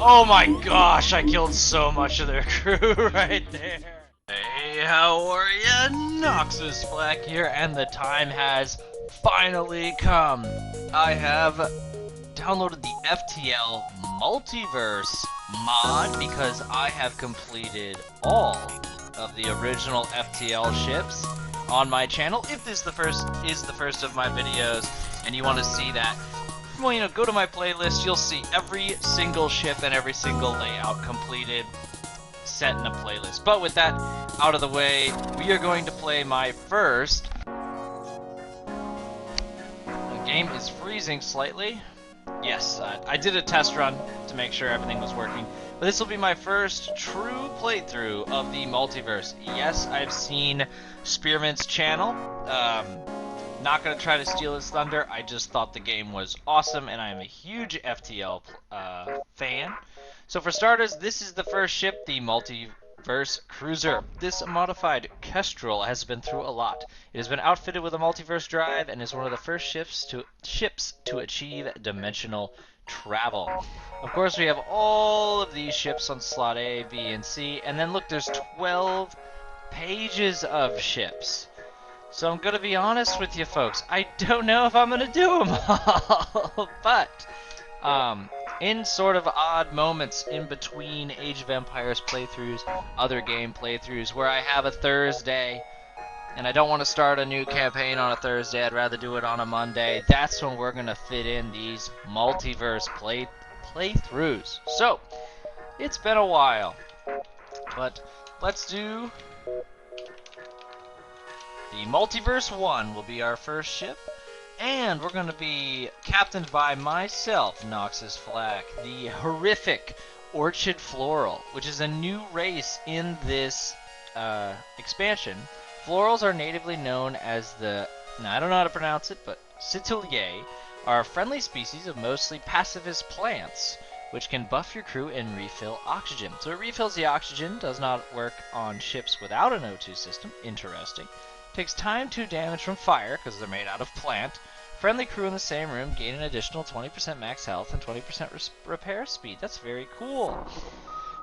Oh my gosh, I killed so much of their crew right there. Hey, how are ya? Noxis Flak here, and the time has finally come. I have downloaded the FTL Multiverse mod because I have completed all of the original FTL ships on my channel. If this is the first of my videos and you want to see that, well, you know, go to my playlist. You'll see every single ship and every single layout completed, set in a playlist. But with that out of the way, we are going to play my first. The game is freezing slightly. Yes, I did a test run to make sure everything was working. But this will be my first true playthrough of the multiverse. Yes, I've seen Spearmint's channel. Not going to try to steal his thunder. I just thought the game was awesome, and I am a huge FTL fan. So for starters, this is the first ship, the Multiverse Cruiser. This modified Kestrel has been through a lot. It has been outfitted with a multiverse drive and is one of the first ships to achieve dimensional travel. Of course, we have all of these ships on slot A, B, and C, and then look, there's 12 pages of ships. So I'm gonna be honest with you folks, I don't know if I'm gonna do them all, but in sort of odd moments in between Age of Empires playthroughs, other game playthroughs, where I have a Thursday and I don't want to start a new campaign on a Thursday, I'd rather do it on a Monday, that's when we're gonna fit in these multiverse playthroughs. So, it's been a while, but let's do the Multiverse 1 will be our first ship, and we're going to be captained by myself, Noxis Flak, the horrific Orchid Floral, which is a new race in this expansion. Florals are natively known as the, now I don't know how to pronounce it, but Citilier, are a friendly species of mostly pacifist plants, which can buff your crew and refill oxygen. So it refills the oxygen, does not work on ships without an O2 system, interesting. Takes time to damage from fire, because they're made out of plant. Friendly crew in the same room gain an additional 20% max health and 20% repair speed. That's very cool.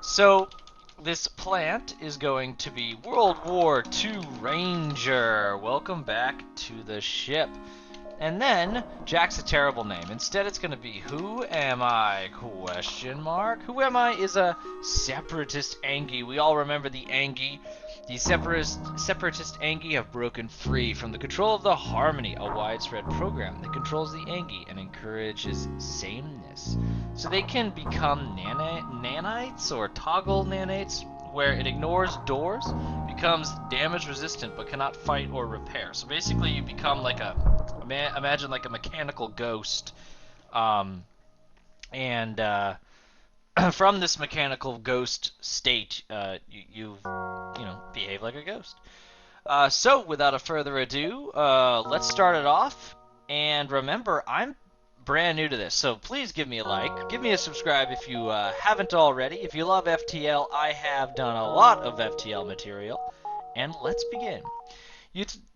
So, this plant is going to be World War II Ranger. Welcome back to the ship. And then, Jack's a terrible name. Instead, it's going to be, who am I? Question mark. Who am I is a separatist Angie. We all remember the Angie. The separatist Angie have broken free from the control of the Harmony, a widespread program that controls the Angie and encourages sameness. So they can become nanites or toggle nanites, where it ignores doors, becomes damage resistant but cannot fight or repair. So basically you become like imagine like a mechanical ghost, from this mechanical ghost state, you behave like a ghost. So without a further ado, let's start it off. And remember, I'm brand new to this, so please give me a like, give me a subscribe if you haven't already. If you love FTL, I have done a lot of FTL material, and let's begin.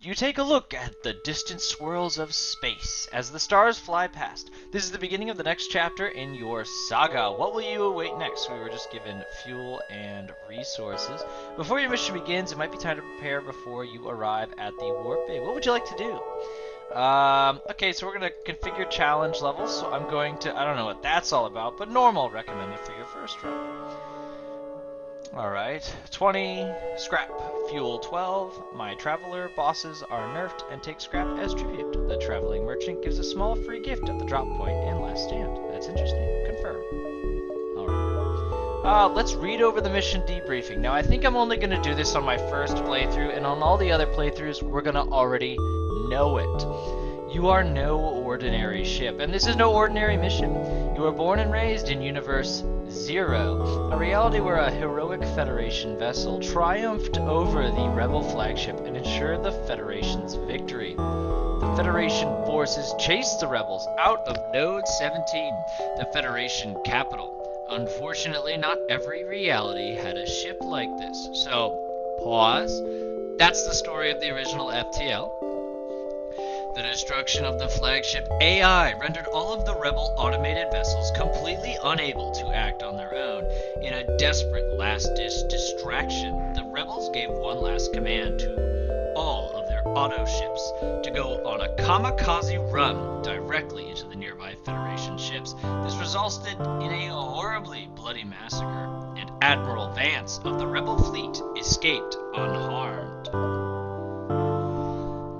You take a look at the distant swirls of space as the stars fly past. This is the beginning of the next chapter in your saga. What will you await next? We were just given fuel and resources. Before your mission begins, it might be time to prepare before you arrive at the warp bay. What would you like to do? Okay, so we're going to configure challenge levels. So I'm going to, I don't know what that's all about, but normal recommended for your first run. Alright, 20, scrap, fuel 12, my traveler bosses are nerfed and take scrap as tribute. The traveling merchant gives a small free gift at the drop point and last stand. That's interesting. Confirm. Alright. Let's read over the mission debriefing. Now, I think I'm only going to do this on my first playthrough, and on all the other playthroughs, we're going to already know it. You are no ordinary ship, and this is no ordinary mission. You were born and raised in Universe 0, a reality where a heroic Federation vessel triumphed over the Rebel flagship and ensured the Federation's victory. The Federation forces chased the Rebels out of Node 17, the Federation capital. Unfortunately, not every reality had a ship like this, so pause. That's the story of the original FTL. The destruction of the flagship AI rendered all of the rebel automated vessels completely unable to act on their own. In a desperate last-ditch distraction, the rebels gave one last command to all of their auto ships to go on a kamikaze run directly into the nearby Federation ships. This resulted in a horribly bloody massacre, and Admiral Vance of the rebel fleet escaped unharmed.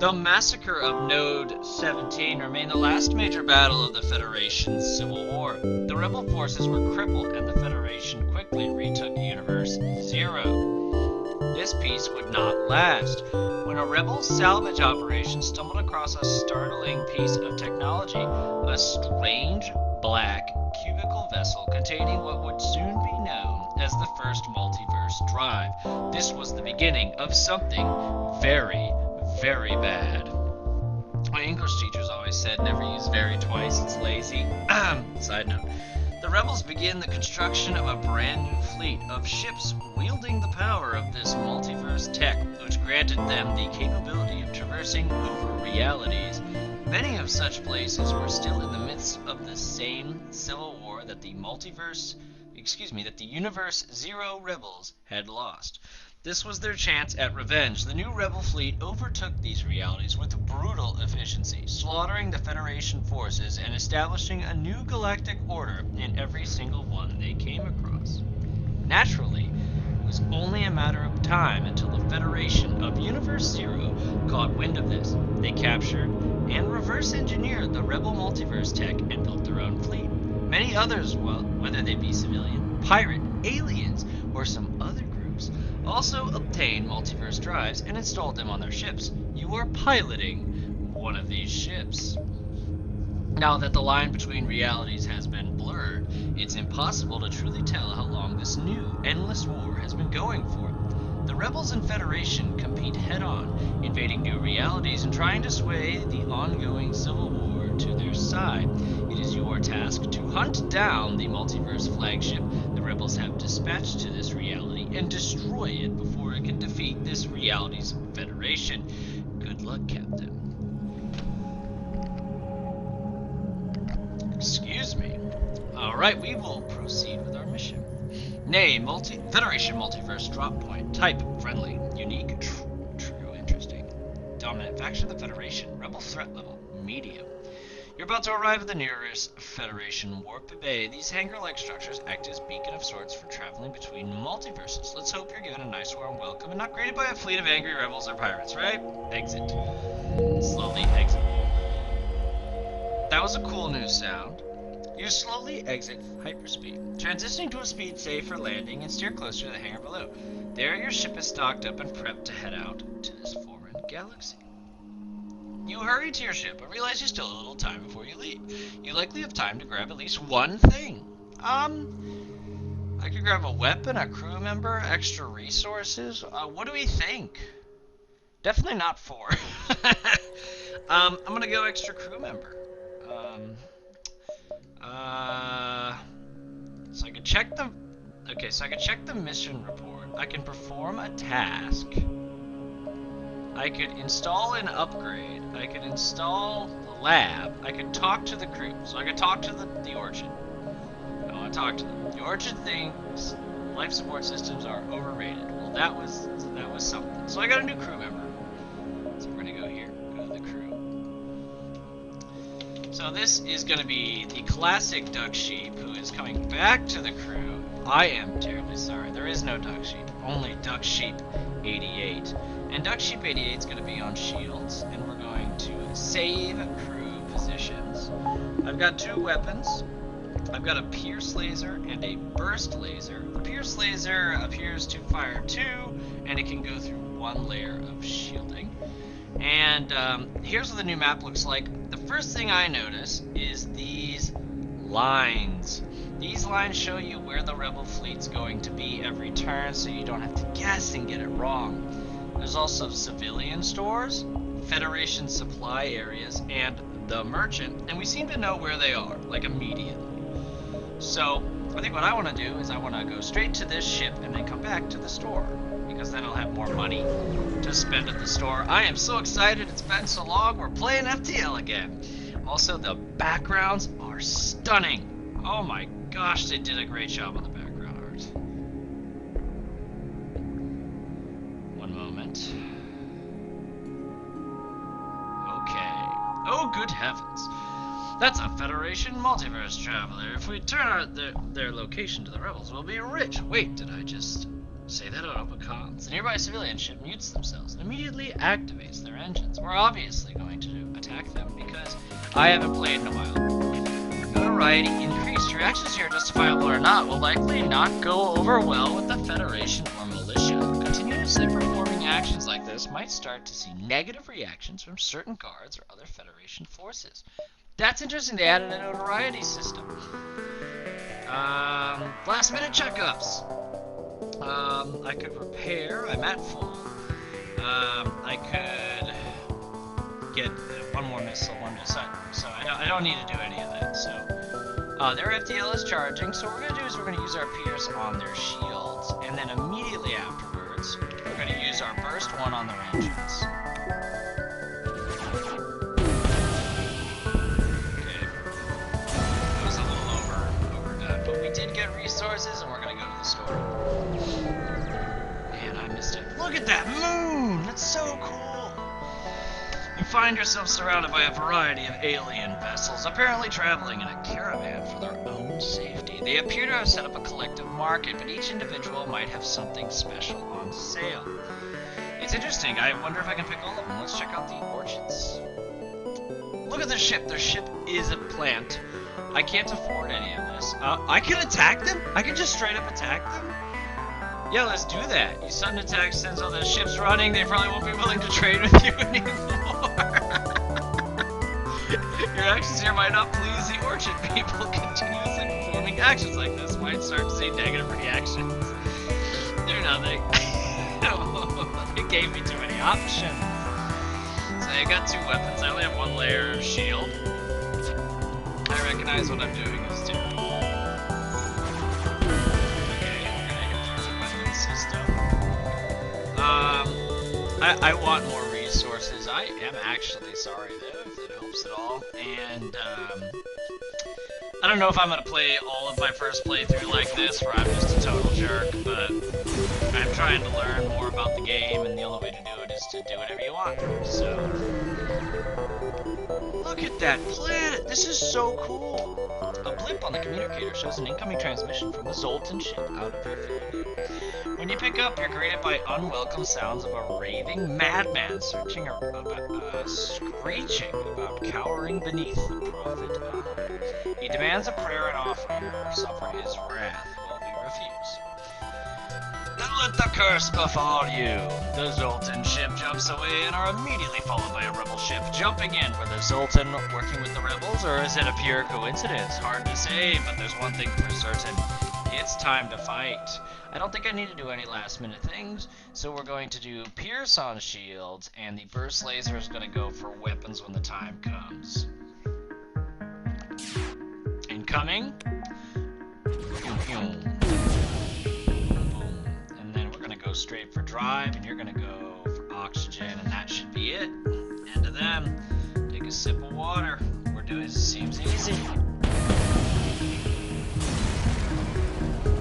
The massacre of Node 17 remained the last major battle of the Federation's civil war. The rebel forces were crippled and the Federation quickly retook Universe 0. This peace would not last. When a rebel salvage operation stumbled across a startling piece of technology, a strange black cubical vessel containing what would soon be known as the first multiverse drive. This was the beginning of something very bad. My English teachers always said never use very twice, it's lazy. Side note. The rebels begin the construction of a brand new fleet of ships wielding the power of this multiverse tech, which granted them the capability of traversing over realities. Many of such places were still in the midst of the same civil war that the Universe Zero rebels had lost. This was their chance at revenge. The new rebel fleet overtook these realities with brutal efficiency, slaughtering the Federation forces and establishing a new galactic order in every single one they came across. Naturally, it was only a matter of time until the Federation of Universe Zero caught wind of this. They captured and reverse-engineered the rebel multiverse tech and built their own fleet. Many others, well, whether they be civilian, pirate, aliens, or some other groups, also obtained multiverse drives and installed them on their ships. You are piloting one of these ships. Now that the line between realities has been blurred, it's impossible to truly tell how long this new, endless war has been going for. The Rebels and Federation compete head-on, invading new realities and trying to sway the ongoing civil war to their side. It is your task to hunt down the multiverse flagship the Rebels have dispatched to this reality and destroy it before it can defeat this reality's Federation. Good luck, Captain. Excuse me. Alright, we will proceed with our mission. Name, Federation Multiverse Drop Point. Type, friendly. Unique, true, interesting. Dominant faction of the Federation. Rebel threat level, medium. You're about to arrive at the nearest Federation warp bay. These hangar-like structures act as beacon of sorts for traveling between multiverses. Let's hope you're given a nice warm welcome and not greeted by a fleet of angry rebels or pirates, right? Exit. Slowly exit. That was a cool new sound. You slowly exit hyperspeed, transitioning to a speed safe for landing and steer closer to the hangar below. There your ship is stocked up and prepped to head out to this foreign galaxy. You hurry to your ship, but realize you still have a little time before you leave. You likely have time to grab at least one thing. I could grab a weapon, a crew member, extra resources. What do we think? Definitely not 4. I'm gonna go extra crew member. So I can check the... Okay, so I can check the mission report. I can perform a task. I could install an upgrade. I could install the lab. I could talk to the crew. So I could talk to the Orchid. I want to talk to them. The Orchid thinks life support systems are overrated. Well, that was something. So I got a new crew member. So we're gonna go here. Go to the crew. So this is going to be the classic Duck Sheep who is coming back to the crew. I am terribly sorry. There is no Duck Sheep. Only Duck Sheep 88. And Duck Sheep 88 is going to be on shields. And we're going to save crew positions. I've got 2 weapons. I've got a Pierce Laser and a Burst Laser. The Pierce Laser appears to fire 2. And it can go through 1 layer of shielding. And here's what the new map looks like. The first thing I notice is these lines. These lines show you where the rebel fleet's going to be every turn, so you don't have to guess and get it wrong. There's also civilian stores, Federation supply areas, and the merchant, and we seem to know where they are, like immediately. So I think what I want to do is I want to go straight to this ship and then come back to the store. because then I'll have more money to spend at the store. I am so excited. It's been so long. We're playing FTL again. Also, the backgrounds are stunning. Oh my gosh, they did a great job on the background art. One moment. Okay. Oh, good heavens. That's a Federation Multiverse traveler. If we turn their location to the rebels, we'll be rich. Wait, did I just say that on open comms? The nearby civilian ship mutes themselves and immediately activates their engines. We're obviously going to attack them because I haven't played in a while. Notoriety increased. Your actions here, justifiable or not, will likely not go over well with the Federation or militia. Continuously performing actions like this might start to see negative reactions from certain guards or other Federation forces. That's interesting. They added a notoriety system. Last minute checkups. I could repair. I'm at full. I could get one more missile, one missile. So I don't need to do any of that. So their FTL is charging. So what we're gonna do is we're gonna use our Pierce on their shields, and then immediately afterwards we're gonna use our burst one on their engines. We did get resources, and we're gonna go to the store. Man, I missed it. Look at that moon! That's so cool! You find yourself surrounded by a variety of alien vessels, apparently traveling in a caravan for their own safety. They appear to have set up a collective market, but each individual might have something special on sale. It's interesting. I wonder if I can pick all of them. Let's check out the orchards. Look at the ship. Their ship is a plant. I can't afford any of this. I can attack them? I can just straight up attack them? Yeah, let's do that. You sudden attack sends all the ships running. They probably won't be willing to trade with you anymore. Your actions here might not please the orchard people. Continuously performing actions like this might start to see negative reactions. Do nothing. It gave me too many options. So I got 2 weapons. I only have 1 layer of shield. I recognize what I'm doing is different. Okay, we're gonna get through the weapon system. I want more resources. I am actually sorry though, if that helps at all. And I don't know if I'm gonna play all of my first playthrough like this, where I'm just a total jerk, but I'm trying to learn more about the game, and the only way to do it is to do whatever you want. So. Look at that planet! This is so cool! A blip on the communicator shows an incoming transmission from the Zoltan ship out of your field. When you pick up, you're greeted by unwelcome sounds of a raving madman screeching about cowering beneath the prophet. He demands a prayer and offering or suffer his wrath will be refused. Then let the curse befall you! The Zoltan ship jumps away and are immediately followed by a rebel ship jumping in. Were the Zoltan working with the rebels, or is it a pure coincidence? Hard to say, but there's one thing for certain. It's time to fight. I don't think I need to do any last minute things, so we're going to do Pierce on shields, and the burst laser is going to go for weapons when the time comes. Incoming. Go straight for drive, and you're gonna go for oxygen, and that should be it. End of them. Take a sip of water. We're doing it. Seems easy.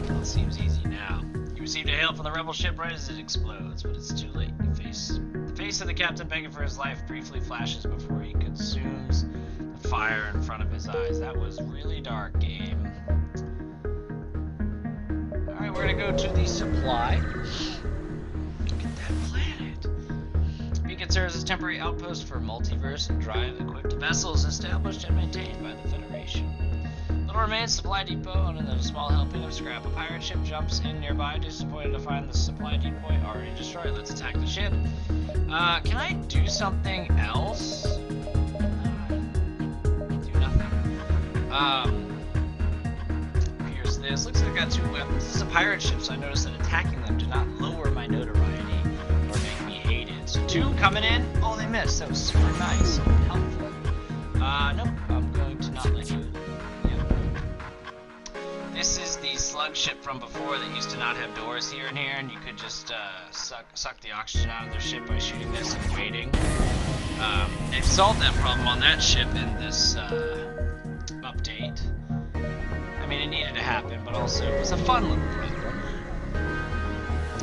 Well, it seems easy now. You received a hail from the rebel ship right as it explodes, but it's too late. The face of the captain begging for his life briefly flashes before he consumes the fire in front of his eyes. That was really dark, game. Alright, we're gonna go to the supply. Look at that planet. Beacon serves as temporary outpost for multiverse and drive-equipped vessels established and maintained by the Federation. Little remains supply depot, and then a small helping of scrap. A pirate ship jumps in nearby, disappointed to find the supply depot already destroyed. Let's attack the ship. Can I do something else? Do nothing. Here's this. Looks like I got 2 weapons. This is a pirate ship, so I noticed that attacking them did not lower my notoriety or make me hated. So 2 coming in. Oh, they missed. That was super nice and helpful. Nope. I'm going to not let you. Yep. This is the slug slug ship from before that used to not have doors here and here, and you could just suck the oxygen out of their ship by shooting this and waiting. They've solved that problem on that ship in this update. I mean, it needed to happen, but also it was a fun little problem.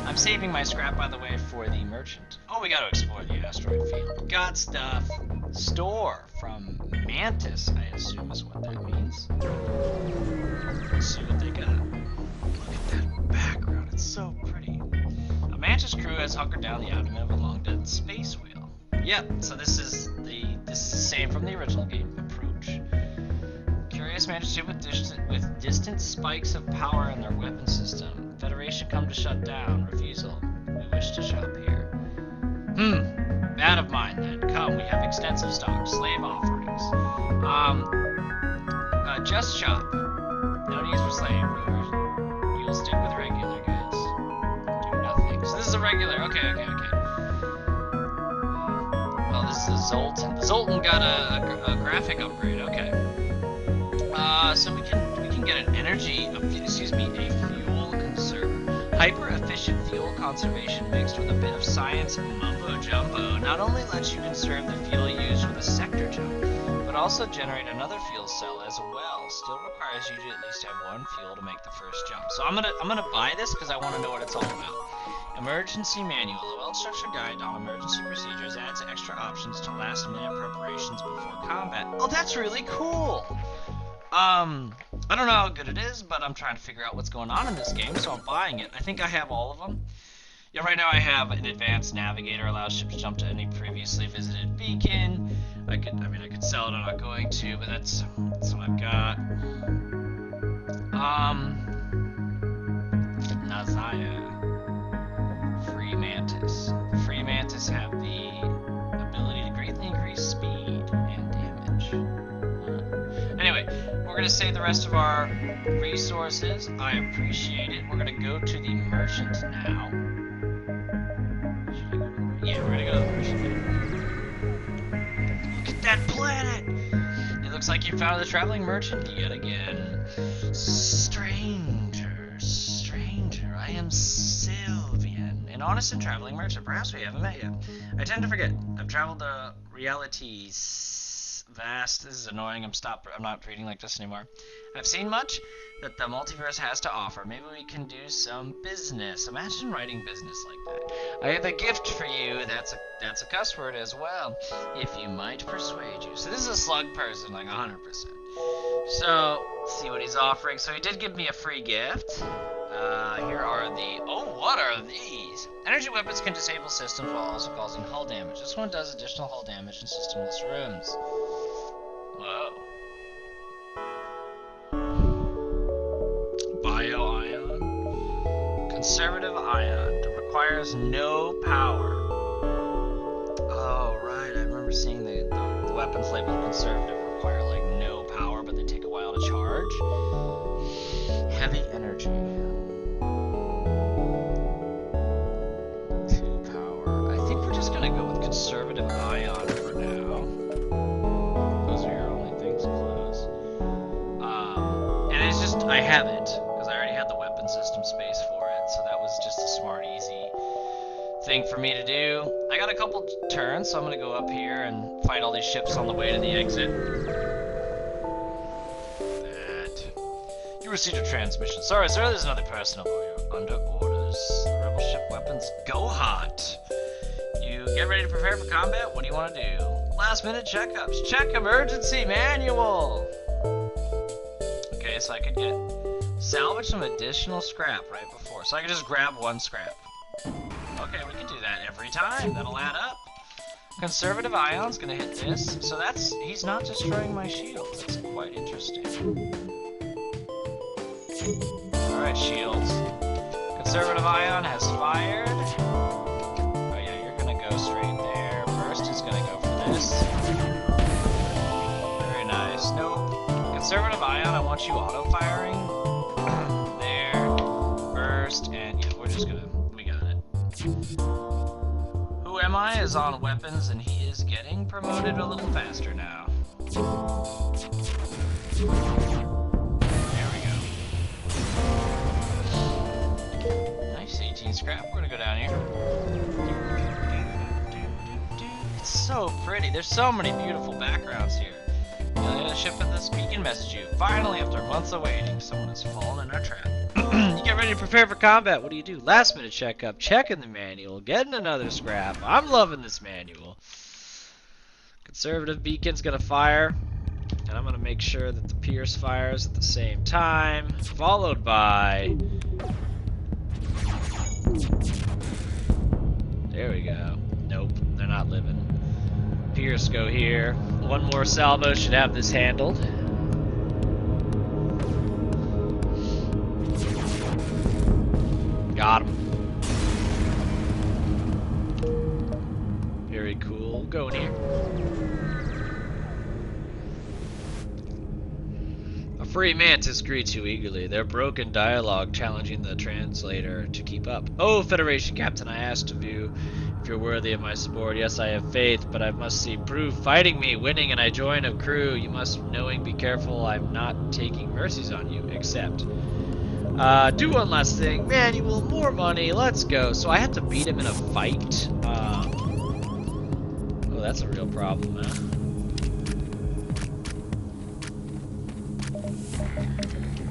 I'm saving my scrap, by the way, for the merchant. Oh, we gotta explore the asteroid field. Got stuff. Store from Mantis, I assume is what that means. Let's see what they got. Look at that background, it's so pretty. A Mantis crew has hunkered down the abdomen of a long-dead space whale. Yep, so this is the same from the original game, Approach. Curious Mantis ship with distant spikes of power in their weapon system. Federation come to shut down. Refusal. We wish to shop here. Bad of mine then. Come, we have extensive stock. Slave offerings. Just shop. No needs for slave. You'll stick with regular goods. Do nothing. So this is a regular. Okay. Oh, this is a Zoltan. The Zoltan got a graphic upgrade. Okay. So we can get an energy, a fuel conserver. Hyper-efficient fuel conservation mixed with a bit of science mumbo-jumbo not only lets you conserve the fuel used with a sector jump, but also generate another fuel cell as well. Still requires you to at least have one fuel to make the first jump. So I'm gonna buy this because I want to know what it's all about. Emergency manual. A well-structured guide on emergency procedures adds extra options to last-minute preparations before combat. Oh, that's really cool! I don't know how good it is, but I'm trying to figure out what's going on in this game, so I'm buying it. I think I have all of them. Yeah, right now I have an advanced navigator, allows ship to jump to any previously visited beacon. I could sell it, I'm not going to, but that's what I've got. Nazaya. Free Mantis. Free Mantis have the ability to greatly increase speed and damage. Anyway, we're going to save the rest of our resources. I appreciate it. We're going to go to the merchant now. Yeah, we're going to go to the merchant. Look at that planet! It looks like you found the traveling merchant yet again. Stranger, I am Sylvian, an honest and traveling merchant. Perhaps we haven't met yet. I tend to forget. I've traveled the realities vast. This is annoying. I'm not reading like this anymore. I've seen much that the multiverse has to offer. Maybe we can do some business. Imagine writing business like that. I have a gift for you. That's a cuss word as well. If you might persuade you. So this is a slug person, like 100%. So let's see what he's offering. So he did give me a free gift. Here are the. Oh, what are these? Energy weapons can disable systems while also causing hull damage. This one does additional hull damage in systemless rooms. Whoa. Bio-ion. Conservative ion. Requires no power. Oh, right. I remember seeing the weapons labeled conservative require, like, no power, but they take a while to charge. Heavy energy. 2 power. I think we're just going to go with conservative ion for now. Those are your only things close. And it's just, I have it, because I already had the weapon system space for it, so that was just a smart, easy thing for me to do. I got a couple turns, so I'm going to go up here and fight all these ships on the way to the exit. You received a transmission. Sorry, sir, there's another person under orders. The rebel ship weapons go hot. You get ready to prepare for combat? What do you want to do? Last minute checkups. Check emergency manual. Okay, so I could salvage some additional scrap right before. So I could just grab 1 scrap. Okay, we can do that every time. That'll add up. Conservative ion's gonna hit this. So he's not destroying my shield. That's quite interesting. Alright, shields. Conservative ion has fired. Oh yeah, you're gonna go straight there. Burst is gonna go for this. Very nice. Nope. Conservative ion, I want you auto-firing. There. Burst, and yeah, we got it. Who am I is on weapons, and he is getting promoted a little faster now. scrap. We're gonna go down here. It's so pretty. There's so many beautiful backgrounds here. The ship with this beacon message you. Finally, after months of waiting, someone has fallen in our trap. You get ready to prepare for combat. What do? Last minute checkup, checking the manual, getting another scrap. I'm loving this manual. Conservative beacon's gonna fire, and I'm gonna make sure that the Pierce fires at the same time, followed by... There we go. Nope, they're not living. Pierce go here. One more salvo should have this handled. Got him. Very cool. Go in here. A free mantis greets you eagerly, their broken dialogue challenging the translator to keep up. Oh, Federation Captain, I asked of you if you're worthy of my support. Yes, I have faith, but I must see proof. Fighting me, winning, and I join a crew. You must knowing be careful. I'm not taking mercies on you, except... do one last thing. Manual, more money, let's go. So I have to beat him in a fight. Oh, that's a real problem, huh?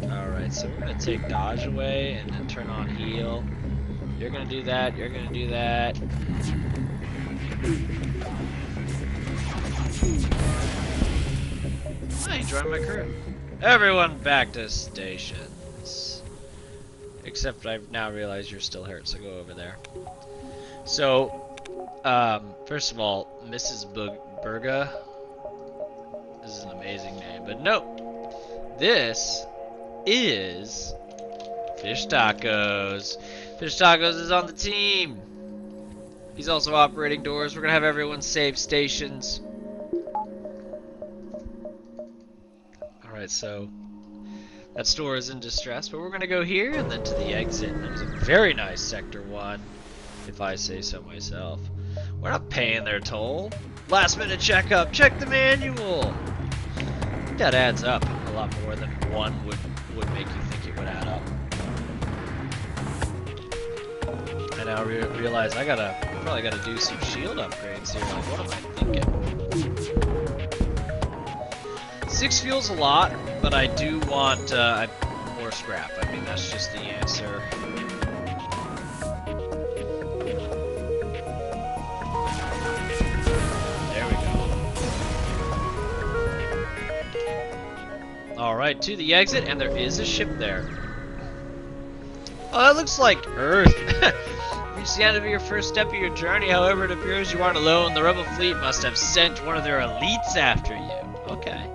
Alright, so we're gonna take dodge away and then turn on heal. You're gonna do that, you're gonna do that. Hey, join my crew. Everyone back to stations. Except I've now realized you're still hurt, so go over there. So, first of all, Mrs. Burga. This is an amazing name, but no. This is Fish Tacos. Fish Tacos is on the team. He's also operating doors. We're gonna have everyone save stations. Alright, so that store is in distress, but we're gonna go here and then to the exit. That was a very nice Sector 1, if I say so myself. We're not paying their toll. Last minute checkup, check the manual. I think that adds up a lot more than one would make you think it would add up. I now realize I probably gotta do some shield upgrades here. Like, what am I thinking? 6 fuel's a lot, but I do want more scrap. I mean, that's just the answer. There we go. Alright, to the exit, and there is a ship there. Oh, that looks like Earth. Reach the end of your first step of your journey, however, it appears you aren't alone. The rebel fleet must have sent one of their elites after you. Okay.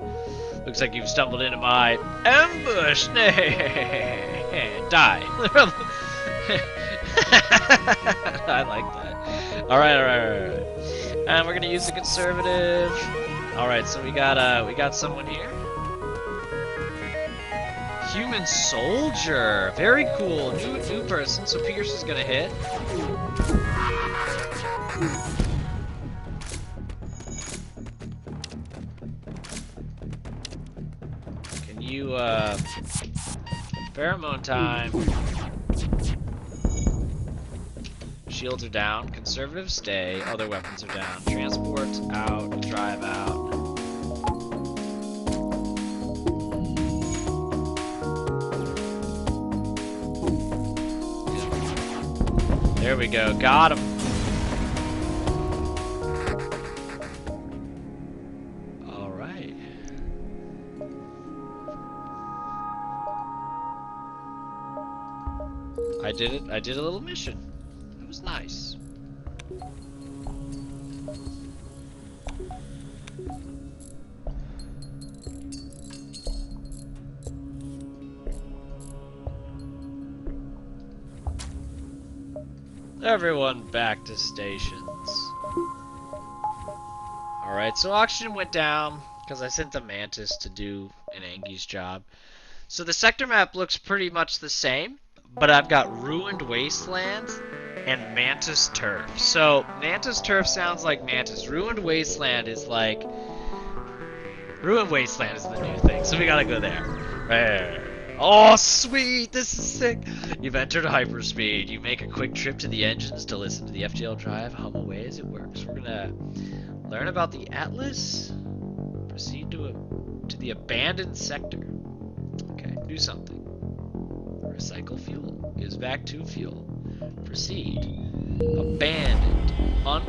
Looks like you've stumbled into my ambush. Die. I like that. Alright. And we're gonna use the conservative. Alright, so we got someone here. Human soldier. Very cool. New person, so Pierce is gonna hit. Can you pheromone time. Shields are down. Conservative stay. Other weapons are down. Transport out. Drive out. There we go. Got him. All right. I did it. I did a little mission. It was nice. Everyone back to stations. Alright, so oxygen went down because I sent the Mantis to do an Angi's job. So the sector map looks pretty much the same, but I've got Ruined Wasteland and Mantis Turf. So Mantis Turf sounds like Mantis. Ruined Wasteland is like... Ruined Wasteland is the new thing, so we gotta go there. Oh, sweet! This is sick! You've entered hyperspeed. You make a quick trip to the engines to listen to the FTL drive hum away as it works. We're gonna learn about the Atlas. Proceed to the abandoned sector. Okay, do something. Recycle fuel. Gives back to fuel. Proceed. Abandoned. Oh,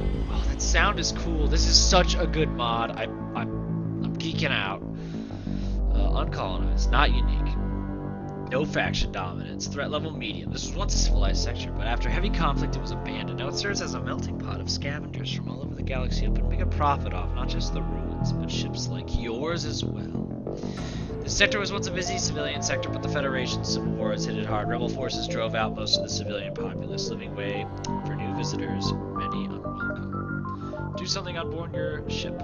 that sound is cool. This is such a good mod. I'm geeking out. Uncolonized. Not unique. No faction dominance. Threat level medium. This was once a civilized sector, but after heavy conflict it was abandoned. Now it serves as a melting pot of scavengers from all over the galaxy, hoping to make a profit off not just the ruins, but ships like yours as well. The sector was once a busy civilian sector, but the Federation's civil war has hit it hard. Rebel forces drove out most of the civilian populace, leaving way for new visitors, many unwelcome. Do something on board your ship.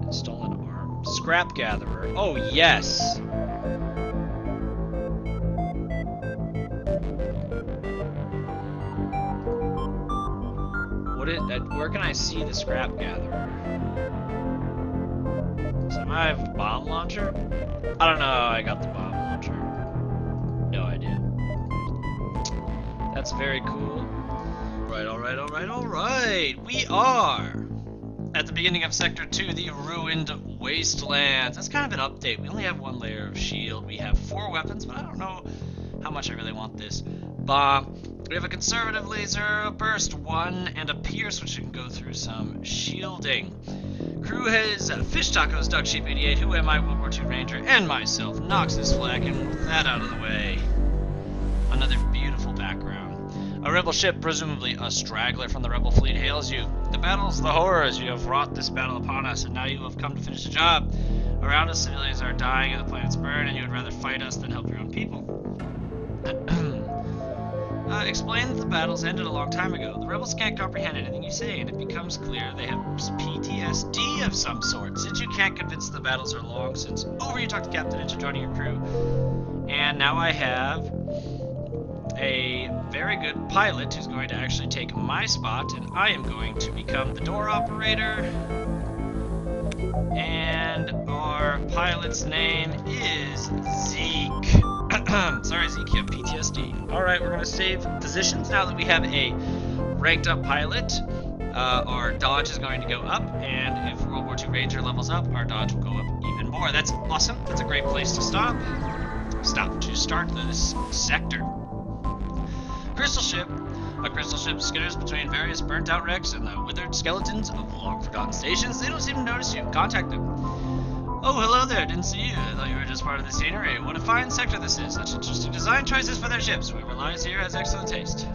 Install an arm. Scrap gatherer. Oh, yes! Where can I see the scrap gatherer? So I have a bomb launcher? I don't know how I got the bomb launcher. No idea. That's very cool. Alright. We are at the beginning of Sector 2, the Ruined Wastelands. That's kind of an update. We only have one layer of shield. We have 4 weapons, but I don't know how much I really want this. Bomb. We have a conservative laser, a burst 1, and a pierce, which can go through some shielding. Crew has Fish Tacos, Duck Sheep 88, Who Am I, World War II Ranger, and myself, Noxis Flak, and with that out of the way, another beautiful background. A rebel ship, presumably a straggler from the rebel fleet, hails you. The battle's the horrors. You have wrought this battle upon us, and now you have come to finish the job. Around us, civilians are dying and the planets burn, and you would rather fight us than help your own people. Explain that the battle's ended a long time ago. The rebels can't comprehend anything you say, and it becomes clear they have PTSD of some sort. Since you can't convince the battles are long since over, you talk to Captain into joining your crew. And now I have a very good pilot who's going to actually take my spot, and I am going to become the door operator. And our pilot's name is Zeke. Sorry, Zeke, you have PTSD. Alright, we're going to save positions now that we have a ranked up pilot. Our dodge is going to go up, and if World War II Ranger levels up, our dodge will go up even more. That's awesome. That's a great place to start this sector. Crystal ship. A crystal ship skitters between various burnt out wrecks and the withered skeletons of long forgotten stations. They don't seem to notice you. Contact them. Oh, hello there. Didn't see you. I thought you were just part of the scenery. What a fine sector this is. Such interesting design choices for their ships. Whoever lies here has excellent taste.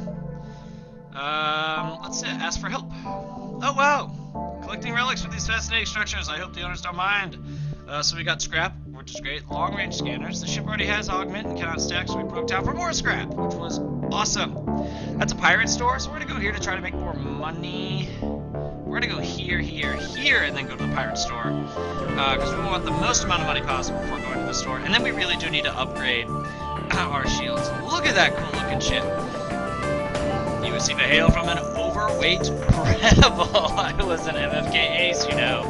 Let's ask for help. Oh, wow. Collecting relics from these fascinating structures. I hope the owners don't mind. So we got scrap, which is great. Long-range scanners. The ship already has augment and cannot stack, so we broke down for more scrap, which was awesome. That's a pirate store, so we're gonna go here to try to make more money. We're gonna go here, and then go to the pirate store. Because we want the most amount of money possible before going to the store. And then we really do need to upgrade our shields. Look at that cool looking ship. You receive a hail from an overweight rebel. I was an MFK ace, you know.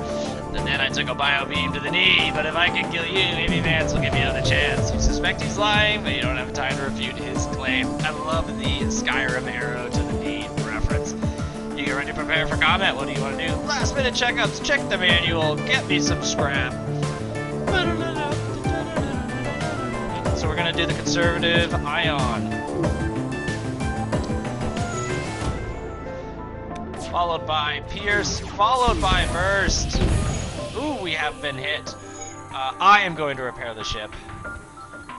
And then I took a bio beam to the knee, but if I can kill you, maybe Vance will give you another chance. You suspect he's lying, but you don't have time to refute his claim. I love the Skyrim arrow to the knee reference. You get ready to prepare for combat. What do you want to do? Last minute checkups. Check the manual. Get me some scrap. So we're gonna do the conservative ion. Followed by Pierce, followed by Burst. Ooh, we have been hit. I am going to repair the ship.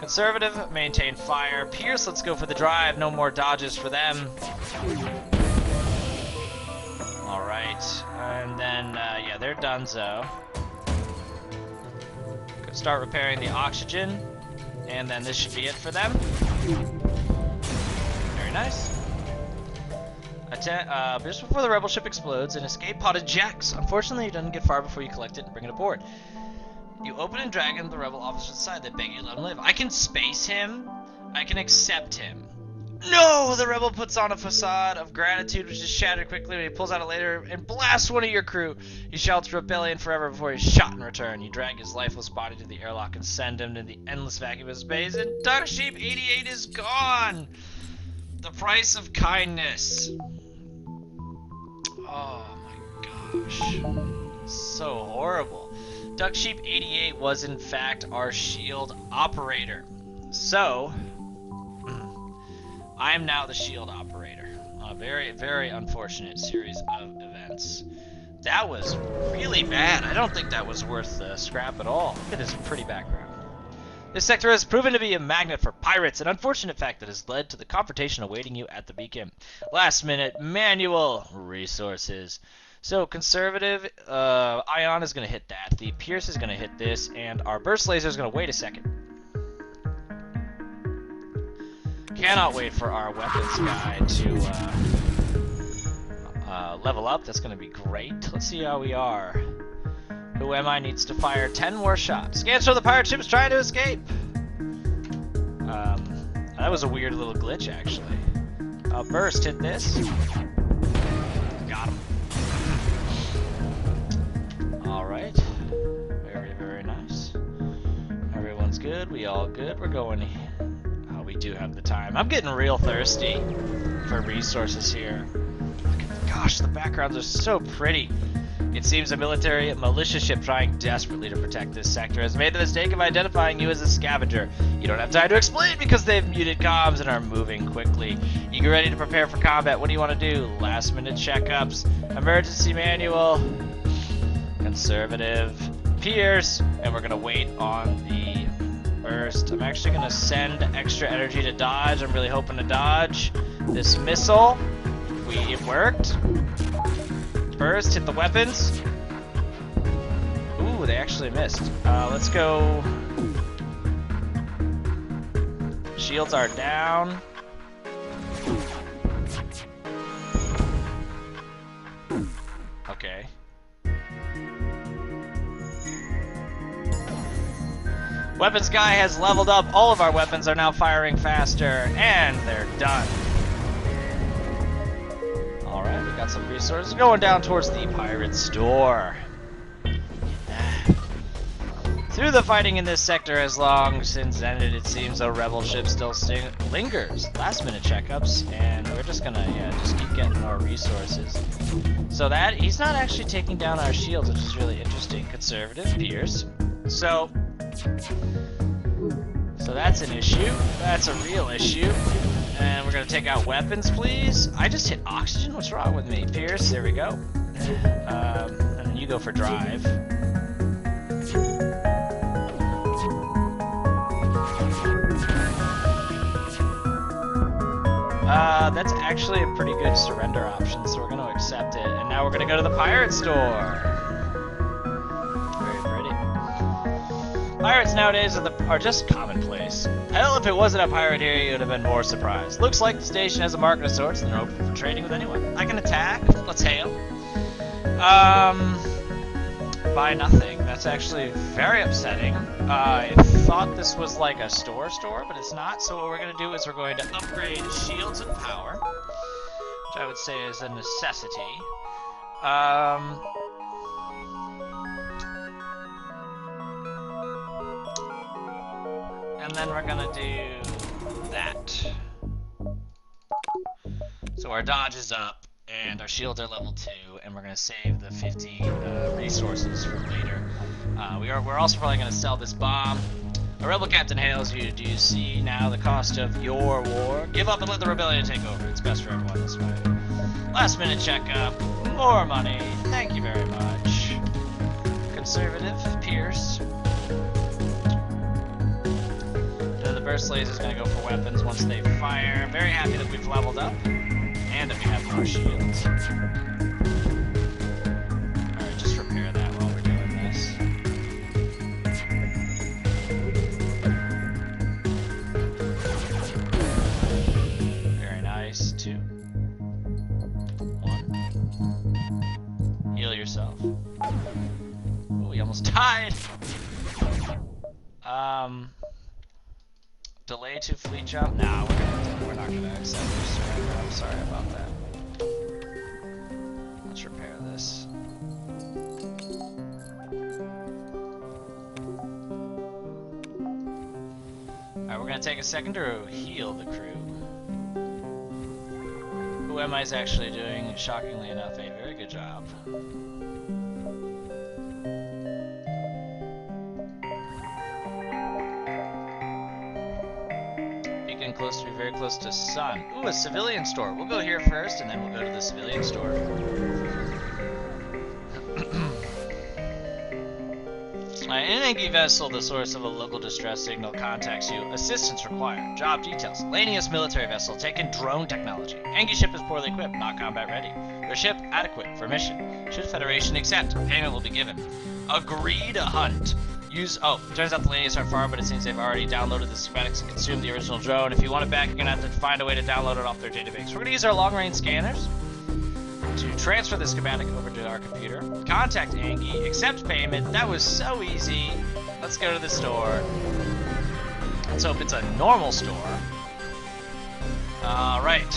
Conservative, maintain fire. Pierce, let's go for the drive. No more dodges for them. Alright, and then, yeah, they're donezo. Could start repairing the oxygen, and then this should be it for them. Very nice. Just before the rebel ship explodes, an escape pod ejects. Unfortunately, it doesn't get far before you collect it and bring it aboard. You open and drag in the rebel officer's side. They beg you to let him live. I can space him. I can accept him. No! The rebel puts on a facade of gratitude, which is shattered quickly when he pulls out a laser and blasts one of your crew. He shouts rebellion forever before he's shot in return. You drag his lifeless body to the airlock and send him to the endless vacuum of space, and Duck Sheep 88 is gone! The price of kindness. Oh my gosh. So horrible. Duck Sheep 88 was in fact our shield operator. So, I am now the shield operator. A very, very unfortunate series of events. That was really bad. I don't think that was worth the scrap at all. Look at his pretty background. This sector has proven to be a magnet for pirates, an unfortunate fact that has led to the confrontation awaiting you at the beacon. Last minute manual resources. So conservative, Ion is going to hit that, the Pierce is going to hit this, and our burst laser is going to wait a second. Cannot wait for our weapons guy to level up. That's going to be great. Let's see how we are. Who am I needs to fire 10 more shots. Scans show the pirate ship is trying to escape. That was a weird little glitch, actually. Burst hit this. Got him. Alright. Very, very nice. Everyone's good. We all good. We're going... we do have the time. I'm getting real thirsty for resources here. Gosh, the backgrounds are so pretty. It seems a militia ship trying desperately to protect this sector has made the mistake of identifying you as a scavenger. You don't have time to explain because they've muted comms and are moving quickly. You get ready to prepare for combat. What do you want to do? Last minute checkups, emergency manual, conservative, Pierce, and we're gonna wait on the burst. I'm actually gonna send extra energy to dodge. I'm really hoping to dodge this missile. It worked. Burst, hit the weapons. Ooh, they actually missed. Let's go. Shields are down. Okay. Weapons guy has leveled up. All of our weapons are now firing faster, and they're done. Alright, we got some resources. Going down towards the pirate store. Through the fighting in this sector has long since ended, it seems a rebel ship still lingers. Last minute checkups, and we're just gonna, just keep getting more resources. So that, he's not actually taking down our shields, which is really interesting. Conservative, Pierce. So that's an issue. That's a real issue. And we're gonna take out weapons, please. I just hit oxygen. What's wrong with me? Pierce, there we go. And then you go for drive. That's actually a pretty good surrender option, so we're gonna accept it. And now we're gonna go to the pirate store. Very pretty. Pirates nowadays are just commonplace. Hell, if it wasn't a pirate here, you would have been more surprised. Looks like the station has a market of sorts, and they're open for trading with anyone. I can attack. Let's hail. Buy nothing. That's actually very upsetting. I thought this was like a store, but it's not. So what we're going to do is we're going to upgrade shields and power, which I would say is a necessity. And then we're gonna do that. So our dodge is up, and our shields are level 2, and we're gonna save the 50 resources for later. We're also probably gonna sell this bomb. A rebel captain hails you. Do you see now the cost of your war? Give up and let the rebellion take over. It's best for everyone this way. Last minute checkup. More money. Thank you very much. Conservative, Pierce. The burst laser is going to go for weapons once they fire. I'm very happy that we've leveled up and that we have more shields. Alright, just repair that while we're doing this. Very nice. 2. 1. Heal yourself. Oh, we almost died! Delay to fleet jump? Nah, we're not gonna accept your surrender. I'm sorry about that. Let's repair this. Alright, we're gonna take a second to heal the crew. Who am I's actually doing, shockingly enough, a very good job. Beacon close to be very close to sun. Ooh, a civilian store. We'll go here first, and then we'll go to the civilian store. In an Engi vessel, the source of a local distress signal contacts you. Assistance required. Job details. Lanius military vessel. Taken drone technology. Engi ship is poorly equipped. Not combat ready. Your ship adequate for mission. Should Federation accept, payment will be given. Agree to hunt. Use. Oh, turns out the Lanius aren't far, but it seems they've already downloaded the schematics and consumed the original drone. If you want it back, you're gonna have to find a way to download it off their database. We're gonna use our long-range scanners to transfer the schematic over to our computer. Contact Engi, accept payment. That was so easy. Let's go to the store. Let's hope it's a normal store. Alright.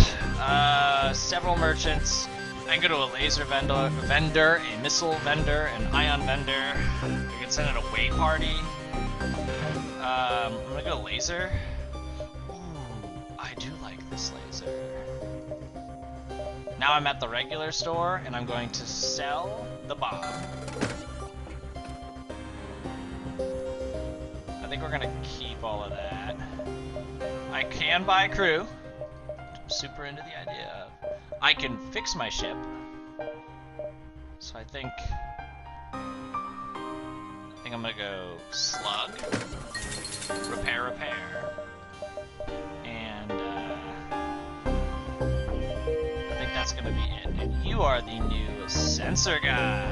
Several merchants. I can go to a laser vendor, a missile vendor, an ion vendor. We can send an away party. I'm gonna go laser. Ooh, I do like this laser. Now I'm at the regular store, and I'm going to sell the bomb. I think we're gonna keep all of that. I can buy crew. I'm super into the idea of. I can fix my ship. So I think I'm gonna go slug, repair, and that's gonna be it. And you are the new sensor guy.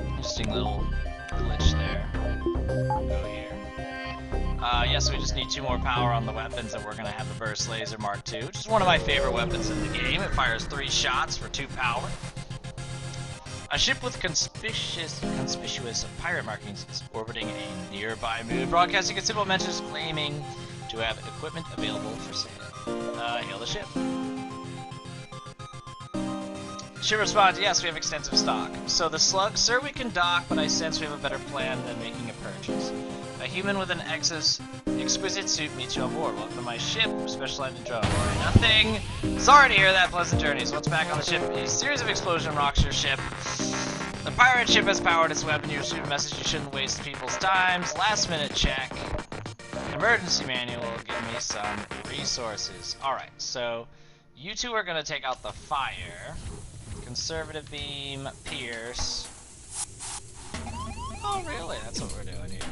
Interesting little glitch there. Go here. Yes, we just need 2 more power on the weapons, and we're gonna have the burst laser Mark II, which is one of my favorite weapons in the game. It fires 3 shots for 2 power. A ship with conspicuous pirate markings is orbiting a nearby moon, broadcasting considerable messages claiming to have equipment available for sale. Hail the ship. Ship responds, yes, we have extensive stock. So the slug, sir, we can dock, but I sense we have a better plan than making a purchase. A human with an exquisite suit meets you on board. Welcome to my ship, specialized in drone. Worry nothing. Sorry to hear that. Pleasant journeys. What's back on the ship? A series of explosion rocks your ship. The pirate ship has powered its weapon. You receive a message you shouldn't waste people's times. Last minute check. Emergency manual. Give me some resources. Alright, so you two are going to take out the fire. Conservative beam, pierce. Oh, really? That's what we're doing here.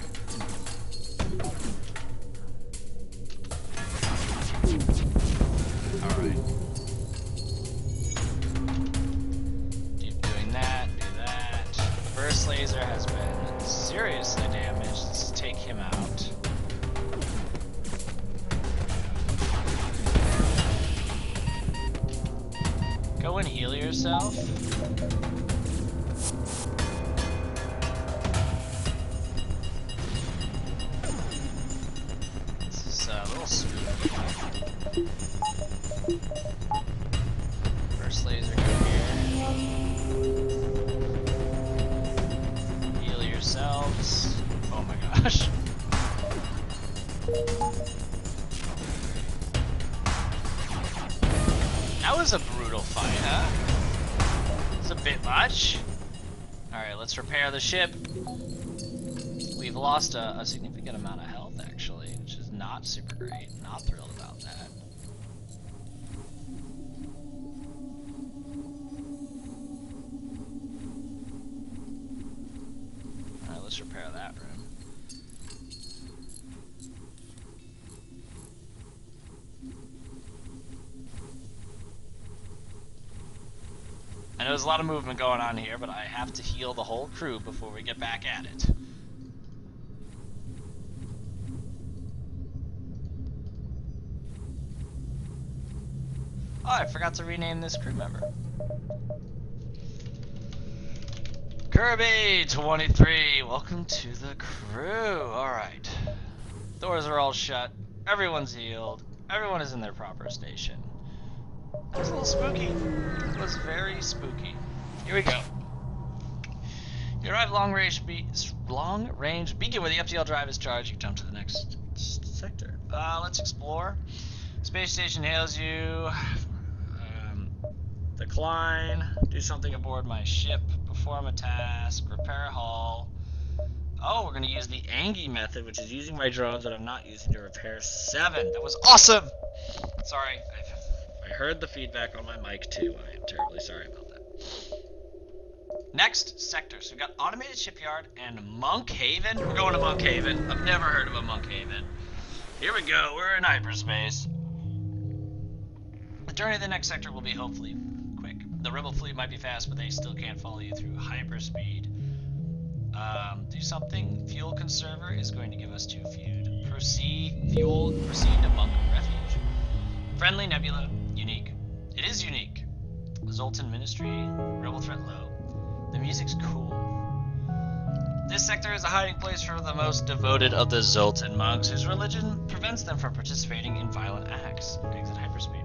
Alright. Keep doing that, do that. Burst laser has been seriously damaged. Let's take him out. Go and heal yourself. This is a little spooky. First laser, go here. Heal yourselves. Oh my gosh. That was a brutal fight, huh? It's a bit much. Alright, let's repair the ship. We've lost a significant amount of health, actually, which is not super great. Not thrilled about that. Alright, let's repair that room. I know there's a lot of movement going on here, but I have to heal the whole crew before we get back at it. Oh, I forgot to rename this crew member. Kirby 23, welcome to the crew. Alright. Doors are all shut. Everyone's healed. Everyone is in their proper station. That was a little spooky. It was very spooky. Here we go. You arrive long range beacon where the FTL drive is charged. You jump to the next sector. Let's explore. Space station hails you. Decline. Do something aboard my ship. Perform a task. Repair hull. Oh, we're gonna use the Angie method, which is using my drones that I'm not using to repair 7. That was awesome! Sorry, I heard the feedback on my mic too. I am terribly sorry about that. Next sector. So we've got Automated Shipyard and Monk Haven. We're going to Monk Haven. I've never heard of a Monk Haven. Here we go. We're in hyperspace. The journey to the next sector will be hopefully quick. The rebel fleet might be fast, but they still can't follow you through hyperspeed. Do something. Fuel conserver is going to give us 2 feud. Proceed to Monk Refuge. Friendly nebula. Unique. It is unique. Zoltan Ministry. Rebel threat low. The music's cool. This sector is a hiding place for the most devoted of the Zoltan monks, whose religion prevents them from participating in violent acts. Exit hyperspeed.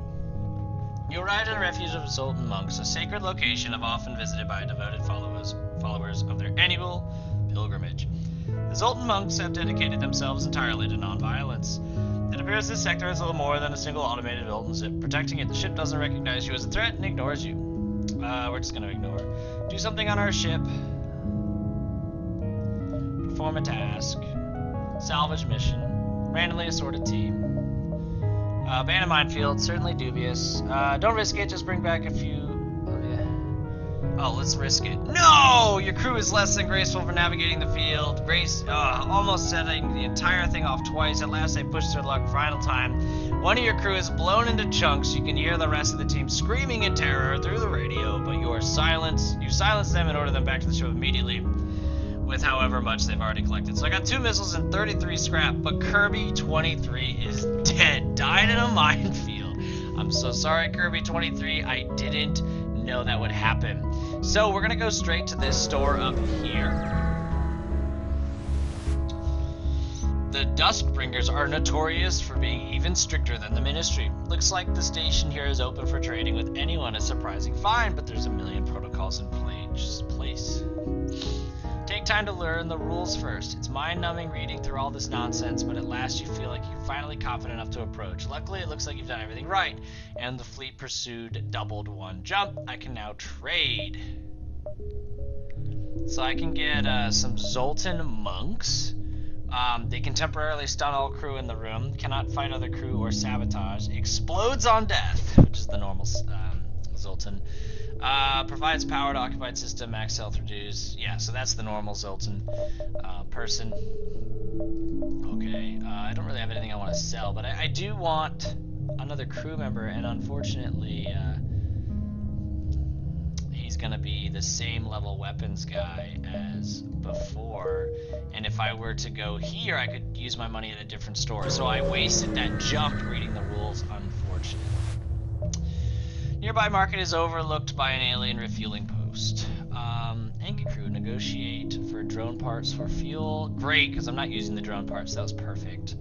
You arrived at a refuge of Zoltan monks, a sacred location often visited by devoted followers of their annual pilgrimage. The Zoltan monks have dedicated themselves entirely to non-violence. It appears this sector is little more than a single automated Zoltan ship. Protecting it, the ship doesn't recognize you as a threat and ignores you. We're just gonna ignore. Do something on our ship. Perform a task. Salvage mission. Randomly assorted team. Abandoned minefield, certainly dubious. Don't risk it, just bring back a few. Oh, let's risk it. No! Your crew is less than graceful for navigating the field. Almost setting the entire thing off twice. At last they pushed their luck. Final time. One of your crew is blown into chunks. You can hear the rest of the team screaming in terror through the radio, but you silence them and order them back to the ship immediately with however much they've already collected. So I got 2 missiles and 33 scrap, but Kirby 23 is dead. Died in a minefield. I'm so sorry, Kirby 23. I didn't know that would happen. So we're gonna go straight to this store up here. The Duskbringers are notorious for being even stricter than the Ministry. Looks like the station here is open for trading with anyone, a surprising find, but there's a million protocols in place. Take time to learn the rules first. It's mind-numbing reading through all this nonsense, but at last you feel like you're finally confident enough to approach. Luckily, it looks like you've done everything right, and the fleet pursued doubled 1 jump. I can now trade. So I can get some Zoltan monks. They can temporarily stun all crew in the room, cannot fight other crew or sabotage, explodes on death, which is the normal Zoltan. Provides power to occupied system, max health reduce. Yeah, so that's the normal Zoltan person. Okay, I don't really have anything I want to sell, but I do want another crew member, and unfortunately, he's gonna be the same level weapons guy as before. And if I were to go here, I could use my money at a different store. So I wasted that jump reading the rules, unfortunately. Nearby market is overlooked by an alien refueling post. Angie crew, negotiate for drone parts for fuel. Great, because I'm not using the drone parts. That was perfect.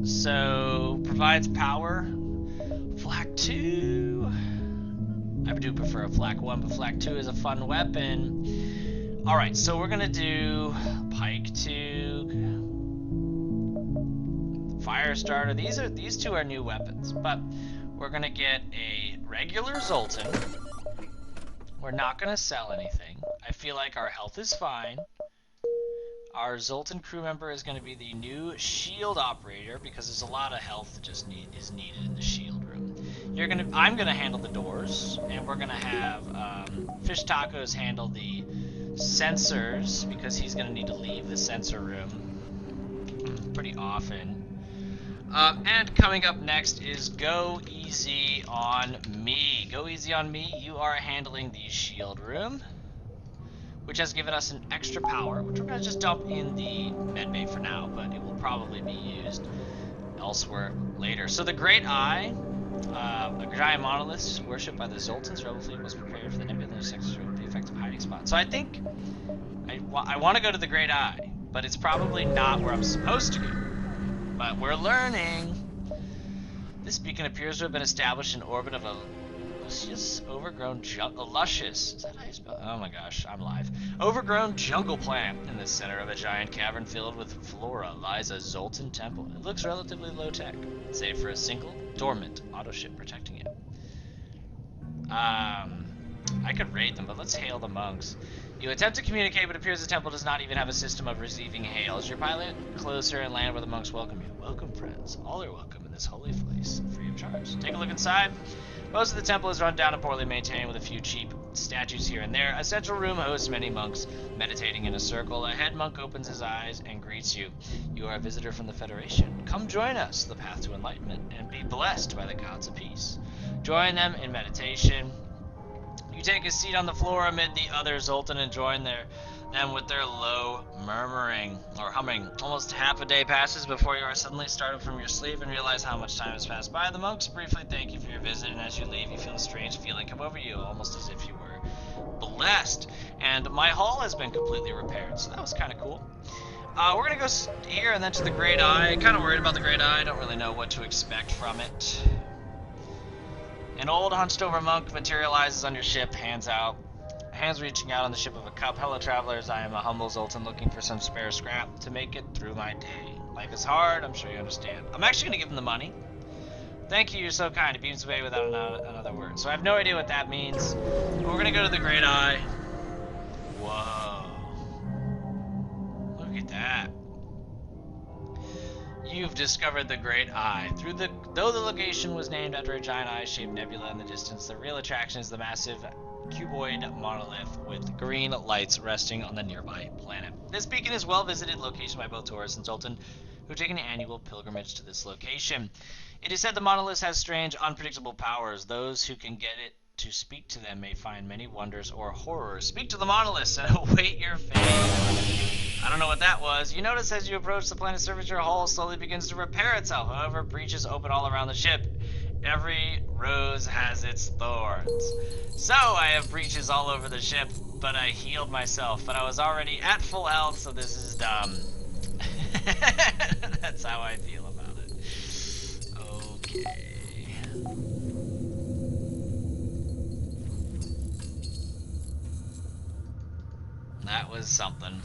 So, provides power. Flak 2. I do prefer a Flak 1, but Flak 2 is a fun weapon. Alright, so we're going to do Pike 2. Fire starter. These 2 are new weapons, but we're gonna get a regular Zoltan. We're not gonna sell anything. I feel like our health is fine. Our Zoltan crew member is gonna be the new shield operator because there's a lot of health that just is needed in the shield room. I'm gonna handle the doors, and we're gonna have Fish Tacos handle the sensors because he's gonna need to leave the sensor room pretty often. And coming up next is Go Easy on Me. Go Easy on Me, you are handling the shield room, which has given us an extra power, which we're going to just dump in the medbay for now, but it will probably be used elsewhere later. So the Great Eye A giant monolith worshipped by the Zoltan's rebel fleet was prepared for the nebula in the sector's room, the effective hiding spot. So I think I want to go to the Great Eye, but it's probably not where I'm supposed to go. But we're learning. This beacon appears to have been established in orbit of a luscious, luscious, is that how you spell it? Oh my gosh, I'm live. Overgrown jungle plant. In the center of a giant cavern filled with flora lies a Zoltan temple. It looks relatively low-tech, save for a single, dormant autoship protecting it. I could raid them, but let's hail the monks. You attempt to communicate, but it appears the temple does not even have a system of receiving hails. Your pilot closer and land where the monks welcome you. Welcome, friends. All are welcome in this holy place, free of charge. Take a look inside. Most of the temple is run down and poorly maintained with a few cheap statues here and there. A central room hosts many monks meditating in a circle. A head monk opens his eyes and greets you. You are a visitor from the Federation. Come join us, the path to enlightenment, and be blessed by the gods of peace. Join them in meditation. You take a seat on the floor amid the other Zoltan and join them with their low murmuring or humming. Almost half a day passes before you are suddenly startled from your sleep and realize how much time has passed by. The monks briefly thank you for your visit, and as you leave, you feel a strange feeling come over you, almost as if you were blessed. And my hall has been completely repaired, so that was kind of cool. We're gonna go here and then to the Great Eye. Kind of worried about the Great Eye. I don't really know what to expect from it. An old hunched-over monk materializes on your ship, hands reaching out on the ship of a cup. Hello, travelers. I am a humble Zoltan looking for some spare scrap to make it through my day. Life is hard. I'm sure you understand. I'm actually going to give him the money. Thank you. You're so kind. He beams away without another word. So I have no idea what that means. But we're going to go to the Great Eye. Whoa. Look at that. You've discovered the Great Eye. Though the location was named after a giant eye-shaped nebula in the distance, the real attraction is the massive cuboid monolith with green lights resting on the nearby planet. This beacon is well-visited location by both tourists and Zoltan, who take an annual pilgrimage to this location. It is said the monolith has strange, unpredictable powers. Those who can get it to speak to them may find many wonders or horrors. Speak to the monoliths and await your fate. I don't know what that was. You notice as you approach the planet's surface, your hull slowly begins to repair itself. However, breaches open all around the ship. Every rose has its thorns. So I have breaches all over the ship, but I healed myself. But I was already at full health, so this is dumb. That's how I feel about it. Okay. That was something.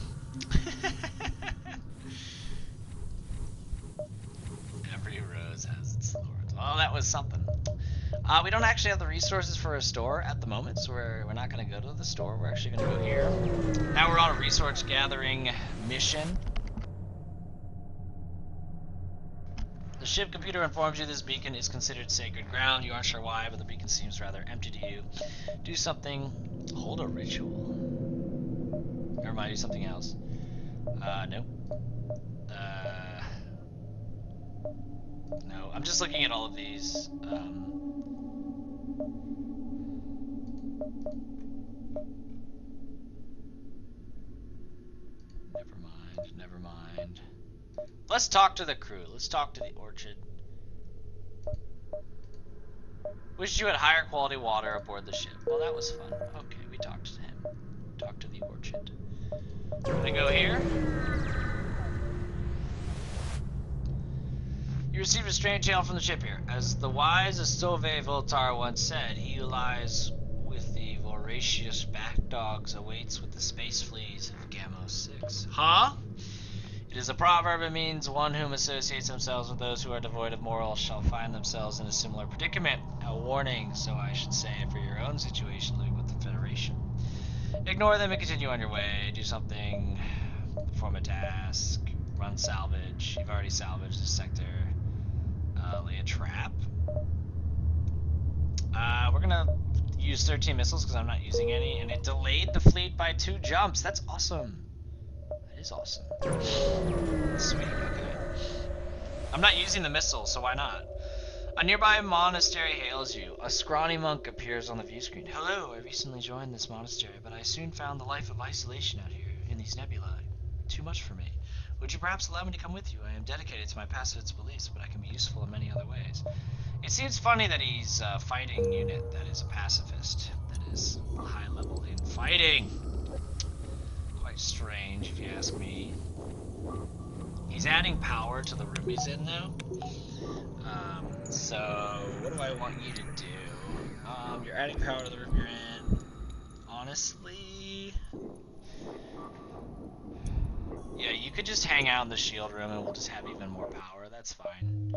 Every rose has its thorns. Well, that was something. We don't actually have the resources for a store at the moment, so we're not going to go to the store. We're actually going to go here. Now we're on a resource gathering mission. The ship computer informs you this beacon is considered sacred ground. You aren't sure why, but the beacon seems rather empty to you. Do something. Hold a ritual. Never mind, do something else. Nope. No, I'm just looking at all of these. Never mind. Let's talk to the crew. Let's talk to the orchard. Wish you had higher quality water aboard the ship. Well, that was fun. Okay, we talked to him. Talked to the orchard. Gonna go here. You received a strange hail from the ship here. As the wise Astove Voltar once said, he who lies with the voracious bat dogs awaits with the space fleas of Gamos 6. Huh? It is a proverb. It means one whom associates themselves with those who are devoid of morals shall find themselves in a similar predicament. A warning, so I should say, for your own situation living with the Federation. Ignore them and continue on your way. Do something, perform a task, run salvage. You've already salvaged this sector. Lay a trap. We're gonna use 13 missiles because I'm not using any, and it delayed the fleet by 2 jumps. That's awesome. That is awesome. Sweet, okay. I'm not using the missiles, so why not? A nearby monastery hails you. A scrawny monk appears on the view screen. Hello, I recently joined this monastery, but I soon found the life of isolation out here, in these nebulae. Too much for me. Would you perhaps allow me to come with you? I am dedicated to my pacifist beliefs, but I can be useful in many other ways. It seems funny that he's a fighting unit that is a pacifist. That is high level in fighting. Quite strange, if you ask me. He's adding power to the room he's in now. So, what do I want you to do? You're adding power to the room you're in. Honestly... Yeah, you could just hang out in the shield room and we'll just have even more power. That's fine.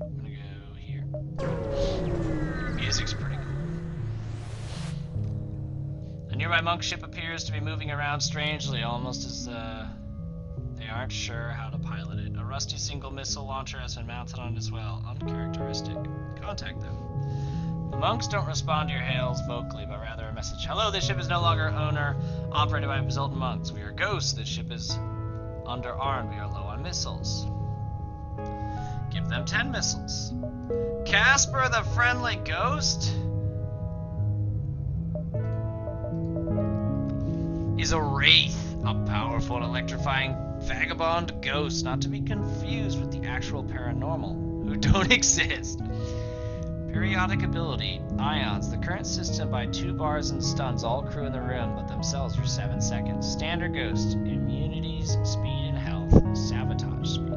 I'm gonna go here. Music's pretty cool. A nearby monk ship appears to be moving around strangely, almost as they aren't sure how to pilot it. A rusty single missile launcher has been mounted on it as well. Uncharacteristic. Contact them. The monks don't respond to your hails vocally, but rather a message. Hello, this ship is no longer owner, operated by Exultant monks. We are ghosts. This ship is underarmed. We are low on missiles. Give them 10 missiles. Casper the friendly ghost is a wraith, a powerful and electrifying vagabond ghost, not to be confused with the actual paranormal, who don't exist. Periodic ability, ions. The current system by 2 bars and stuns all crew in the room, but themselves for 7 seconds. Standard ghost, immunities, speed and health, sabotage speed.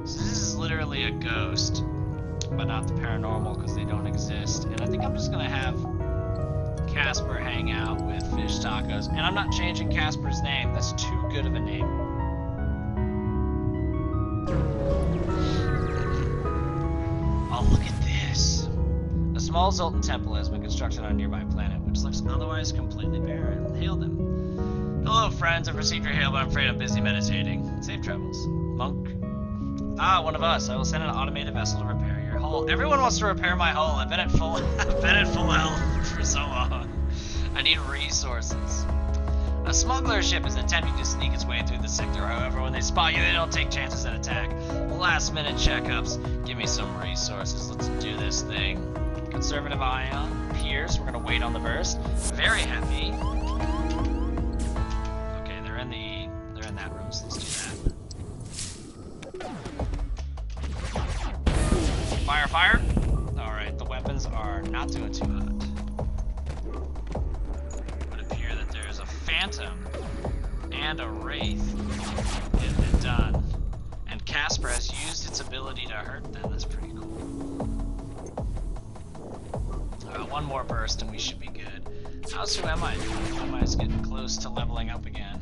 So this is literally a ghost, but not the paranormal because they don't exist. And I think I'm just gonna have Casper hang out with fish tacos, and I'm not changing Casper's name. That's too good of a name. Oh, look at this. A small Zoltan temple has been constructed on a nearby planet, which looks otherwise completely barren. Hail them. Hello, friends. I've received your hail, but I'm afraid I'm busy meditating. Safe travels. Monk. Ah, one of us. I will send an automated vessel to repair your hull. Everyone wants to repair my hull. I've been at full health for so long. I need resources. A smuggler ship is attempting to sneak its way through the sector. However, when they spot you, they don't take chances and attack. Last minute checkups. Give me some resources. Let's do this thing. Conservative ion. Pierce. We're gonna wait on the burst. Very heavy. Okay, they're in that room, so let's do that. Fire, fire. Alright, the weapons are not doing too hot. It would appear that there's a phantom and a wraith getting it done. And Casper has used its ability to hurt them. That's pretty cool. One more burst and we should be good. How's who am I doing? Who am I getting close to leveling up again?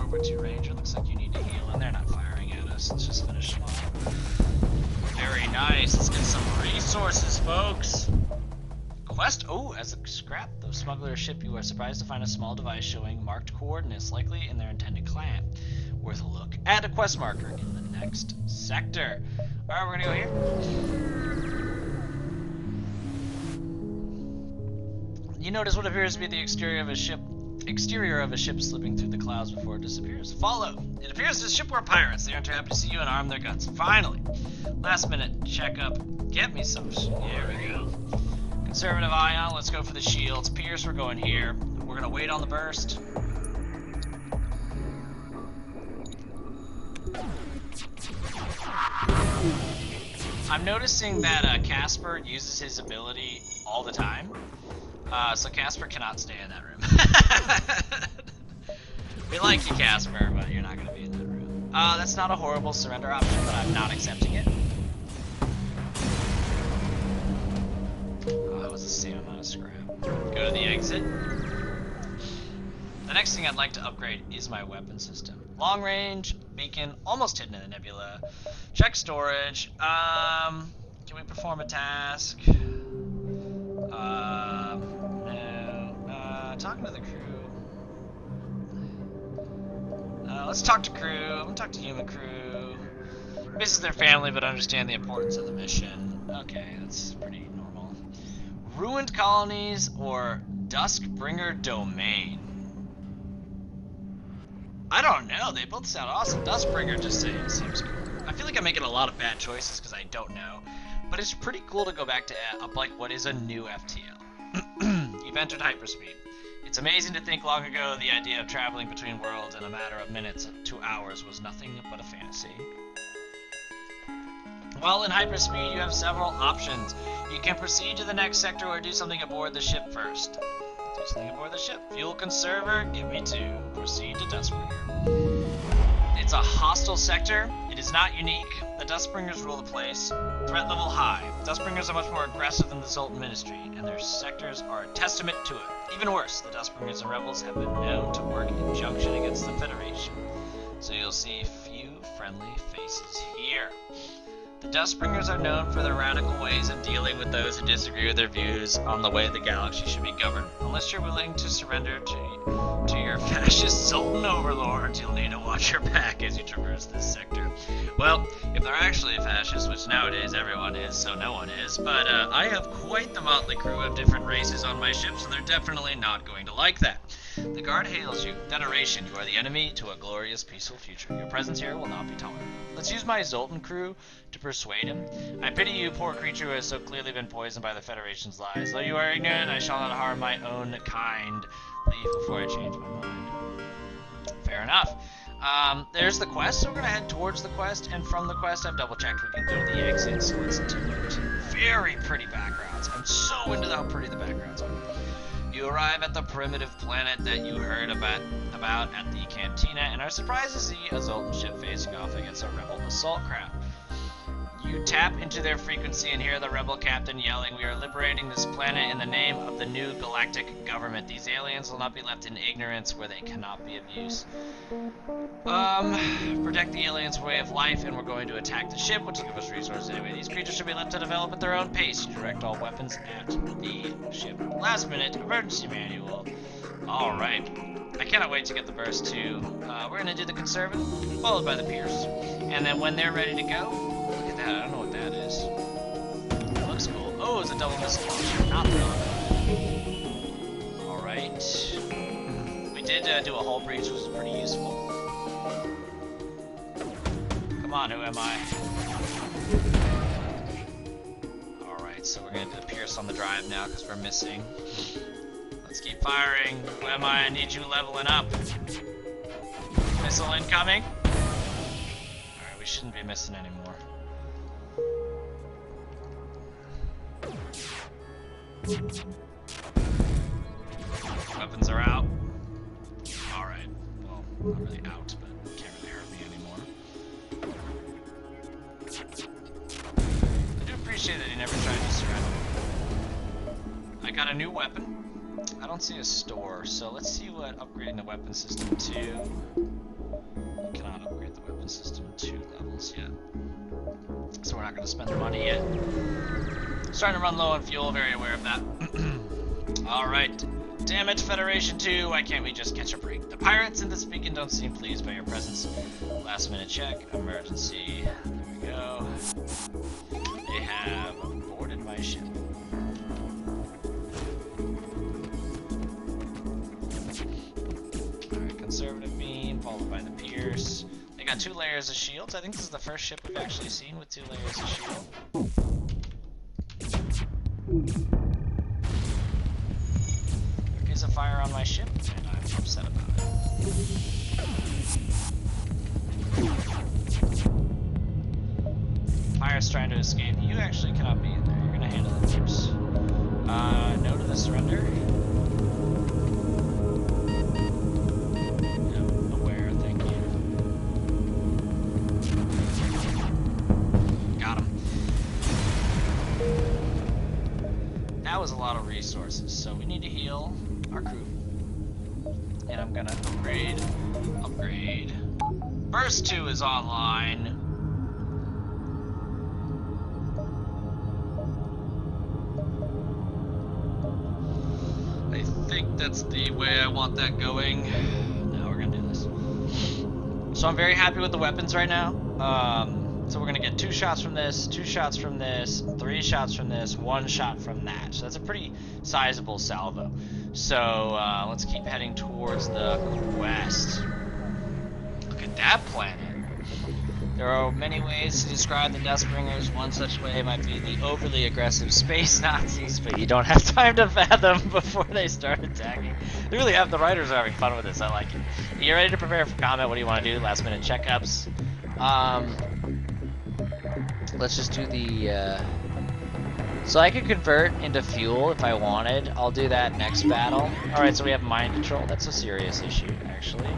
Over to Ranger. Looks like you need to heal, and they're not firing at us. Let's just finish them off. Very nice. Let's get some resources, folks. Quest. Oh, as a scrap the smuggler's ship, you are surprised to find a small device showing marked coordinates, likely in their intended clan. Worth a look. Add a quest marker in the next sector. Alright, we're gonna go here. You notice what appears to be the exterior of a ship slipping through the clouds before it disappears. Follow. It appears the ship were pirates. They aren't too happy to see you and arm their guns. Finally. Last minute checkup. Get me some. There we go. Conservative ion. Let's go for the shields. Pierce, we're going here. We're gonna wait on the burst. I'm noticing that Casper uses his ability all the time. So Casper cannot stay in that room. We like you, Casper, but you're not going to be in that room. That's not a horrible surrender option, but I'm not accepting it. Oh, that was the same amount of scrap. Go to the exit. The next thing I'd like to upgrade is my weapon system. Long range, beacon, almost hidden in the nebula. Check storage. Can we perform a task? No. Talking to the crew. Let's talk to crew. I'm gonna talk to human crew. Misses their family, but understand the importance of the mission. Okay, that's pretty normal. Ruined colonies or Duskbringer domain. I don't know. They both sound awesome. Duskbringer just seems cool. I feel like I'm making a lot of bad choices because I don't know. But it's pretty cool to go back to like what is a new FTL. You've entered hyperspeed. It's amazing to think long ago the idea of traveling between worlds in a matter of minutes to hours was nothing but a fantasy. While in hyperspeed, you have several options. You can proceed to the next sector or do something aboard the ship first. Do something aboard the ship. Fuel conserver, give me 2. Proceed to Dustbringer. It's a hostile sector. It is not unique. The Dustbringers rule the place. Threat level high. Dustbringers are much more aggressive than the Zoltan Ministry, and their sectors are a testament to it. Even worse, the Dustbringers and rebels have been known to work in conjunction against the Federation. So you'll see few friendly faces here. The Dustbringers are known for their radical ways of dealing with those who disagree with their views on the way the galaxy should be governed. Unless you're willing to surrender to your fascist Sultan overlords, you'll need to watch your back as you traverse this sector. Well, if they're actually fascists, which nowadays everyone is, so no one is, but I have quite the motley crew of different races on my ship, so they're definitely not going to like that. The guard hails you. Federation, you are the enemy to a glorious, peaceful future. Your presence here will not be tolerated. Let's use my Zoltan crew to persuade him. I pity you, poor creature who has so clearly been poisoned by the Federation's lies. Though you are ignorant, I shall not harm my own kind. Leave before I change my mind. Fair enough. There's the quest, so we're gonna head towards the quest, and from the quest I've double checked we can go to the exit, so let's do it. Very pretty backgrounds. I'm so into how pretty the backgrounds are. You arrive at the primitive planet that you heard about at the cantina, and are surprised to see a Zoltan ship facing off against a rebel assault craft. You tap into their frequency and hear the rebel captain yelling, "We are liberating this planet in the name of the new galactic government. These aliens will not be left in ignorance where they cannot be of use. Protect the aliens' way of life, and we're going to attack the ship, which will give us resources anyway. These creatures should be left to develop at their own pace. You direct all weapons at the ship. Last minute, emergency manual." Alright. I cannot wait to get the burst too. We're going to do the conservative, followed by the Pierce. And then when they're ready to go, look at that, I don't know what that is. It looks cool. Oh, it's a double missile launcher. Not bad. Alright. We did do a hull breach, which was pretty useful. Come on, who am I? Alright, so we're going to do the Pierce on the drive now because we're missing. Let's keep firing. Who am I? I need you leveling up. Missile incoming. Alright, we shouldn't be missing anymore. Weapons are out. Alright. Well, not really out, but can't really hurt me anymore. I do appreciate that he never tried to surrender. I got a new weapon. I don't see a store, so let's see what upgrading the weapon system to. You cannot upgrade the weapon system 2 levels yet. So we're not going to spend the money yet. Starting to run low on fuel, very aware of that. Alright. Damn it, Federation 2, why can't we just catch a break? The pirates in this beacon don't seem pleased by your presence. Last minute check, emergency. There we go. They have boarded my ship. Alright, conservative beam, followed by the Pierce. They got 2 layers of shields. I think this is the first ship we've actually seen with 2 layers of shield. There is a fire on my ship, and I'm upset about it. Fire's trying to escape. You actually cannot be in there. You're gonna handle it first. No to the surrender. No, aware, thank you. Got him. That was a lot of resources, so we need to heal our crew. And I'm gonna upgrade. Burst 2 is online. I think that's the way I want that going. Now we're gonna do this. So I'm very happy with the weapons right now. So we're gonna get 2 shots from this, 2 shots from this, 3 shots from this, 1 shot from that. So that's a pretty sizable salvo. So let's keep heading towards the quest. Look at that planet. There are many ways to describe the Dustbringers. One such way might be the overly aggressive space Nazis, but you don't have time to fathom before they start attacking. They really have, the writers are having fun with this. I like it. You ready to prepare for combat? What do you want to do? Last minute checkups. Let's just do the. So I could convert into fuel if I wanted. I'll do that next battle. All right, so we have mind control. That's a serious issue, actually.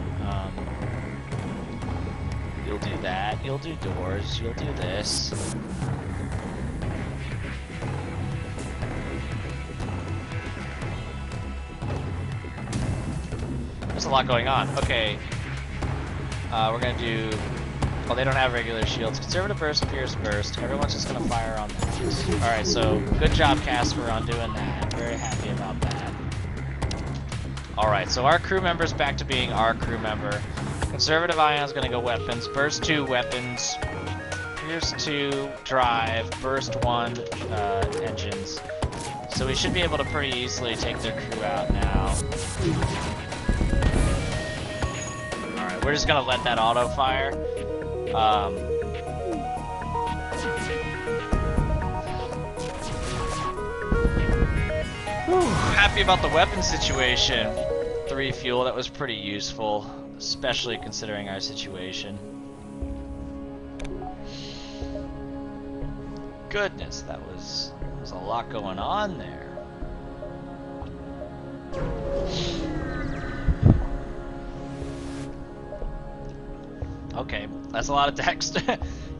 You'll do that, you'll do doors, you'll do this. There's a lot going on. Okay. We're gonna do... Well, they don't have regular shields. Conservative burst, pierce burst. Everyone's just gonna fire on that. Alright, so good job, Casper, on doing that. Very happy about that. Alright, so our crew member's back to being our crew member. Conservative Ion's gonna go weapons. Burst 2 weapons. Pierce 2 drive. Burst 1 engines. So we should be able to pretty easily take their crew out now. Alright, we're just gonna let that auto fire. Happy about the weapon situation. 3 fuel, that was pretty useful. Especially considering our situation. Goodness, that was a lot going on there. Okay, that's a lot of text.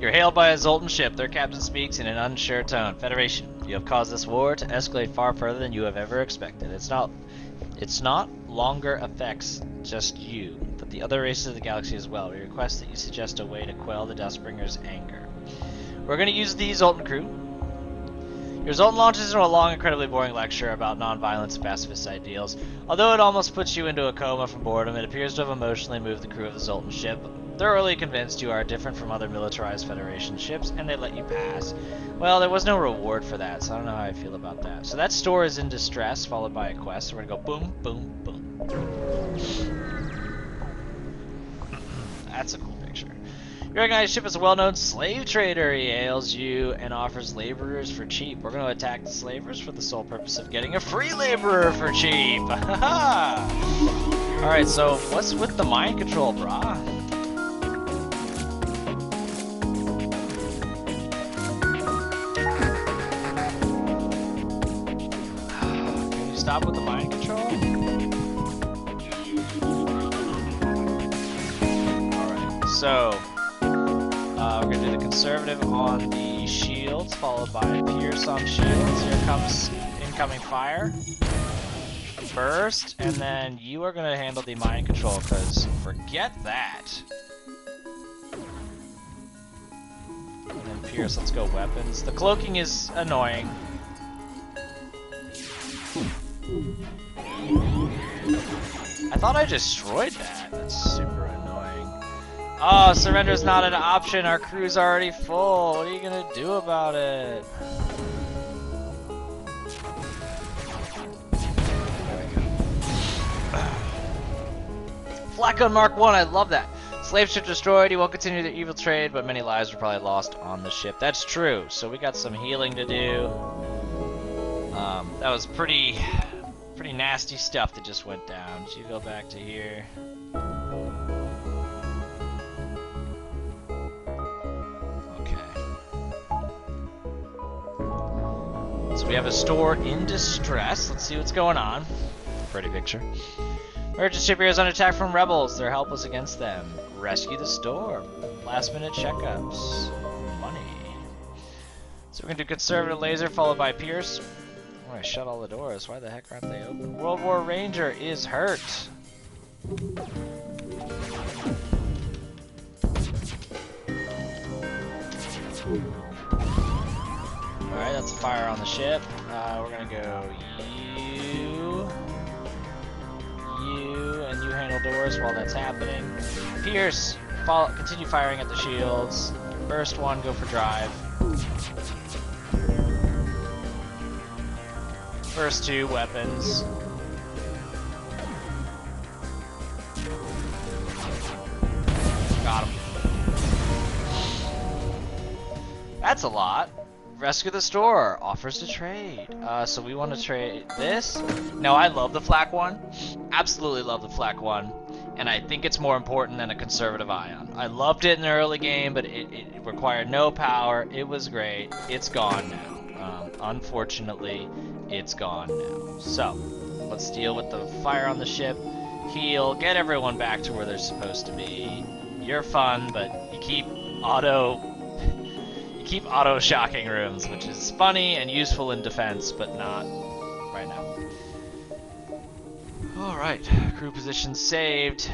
You're hailed by a Zoltan ship. Their captain speaks in an unsure tone. Federation, you have caused this war to escalate far further than you have ever expected. It's not longer affects just you, but the other races of the galaxy as well. We request that you suggest a way to quell the Dustbringers' anger. We're going to use the Zoltan crew. Your Zoltan launches into a long, incredibly boring lecture about non-violence and pacifist ideals. Although it almost puts you into a coma from boredom, it appears to have emotionally moved the crew of the Zoltan ship. Thoroughly convinced you are different from other militarized Federation ships, and they let you pass. Well, there was no reward for that, so I don't know how I feel about that. So that store is in distress, followed by a quest. So we're gonna go boom, boom, boom. That's a cool picture. You recognize the ship as a well-known slave trader. He hails you and offers laborers for cheap. We're going to attack the slavers for the sole purpose of getting a free laborer for cheap. Alright, so what's with the mind control, brah? Can you stop with the mind control? Alright, so... we're going to do the conservative on the shields, followed by a pierce on shields. Here comes incoming fire. Burst, and then you are going to handle the mind control, because forget that. And then pierce, let's go weapons. The cloaking is annoying. I thought I destroyed that. That's super annoying. Oh, surrender's not an option. Our crew's already full. What are you gonna do about it? There we go. Flak on Mark 1, I love that. Slave ship destroyed. He won't continue the evil trade, but many lives were probably lost on the ship. That's true. So we got some healing to do. That was pretty nasty stuff that just went down. So you go back to here. So we have a store in distress. Let's see what's going on. Pretty picture. Merchant ship here is under attack from rebels. They're helpless against them. Rescue the store. Last minute checkups. Money. So we're going to do conservative laser followed by pierce. Oh, I shut all the doors. Why the heck aren't they open? World War Ranger is hurt. Alright, that's a fire on the ship. We're gonna go you, and you handle doors while that's happening. Pierce, continue firing at the shields. Burst 1, go for drive. Burst 2, weapons. Got him. That's a lot. Rescue the store. Offers to trade. So we want to trade this. No, I love the Flak one. Absolutely love the Flak one. And I think it's more important than a conservative ion. I loved it in the early game, but it required no power. It was great. It's gone now. Unfortunately, it's gone now. So, let's deal with the fire on the ship. Heal. Get everyone back to where they're supposed to be. You're fun, but you keep auto-shocking rooms, which is funny and useful in defense, but not right now. Alright, crew position saved.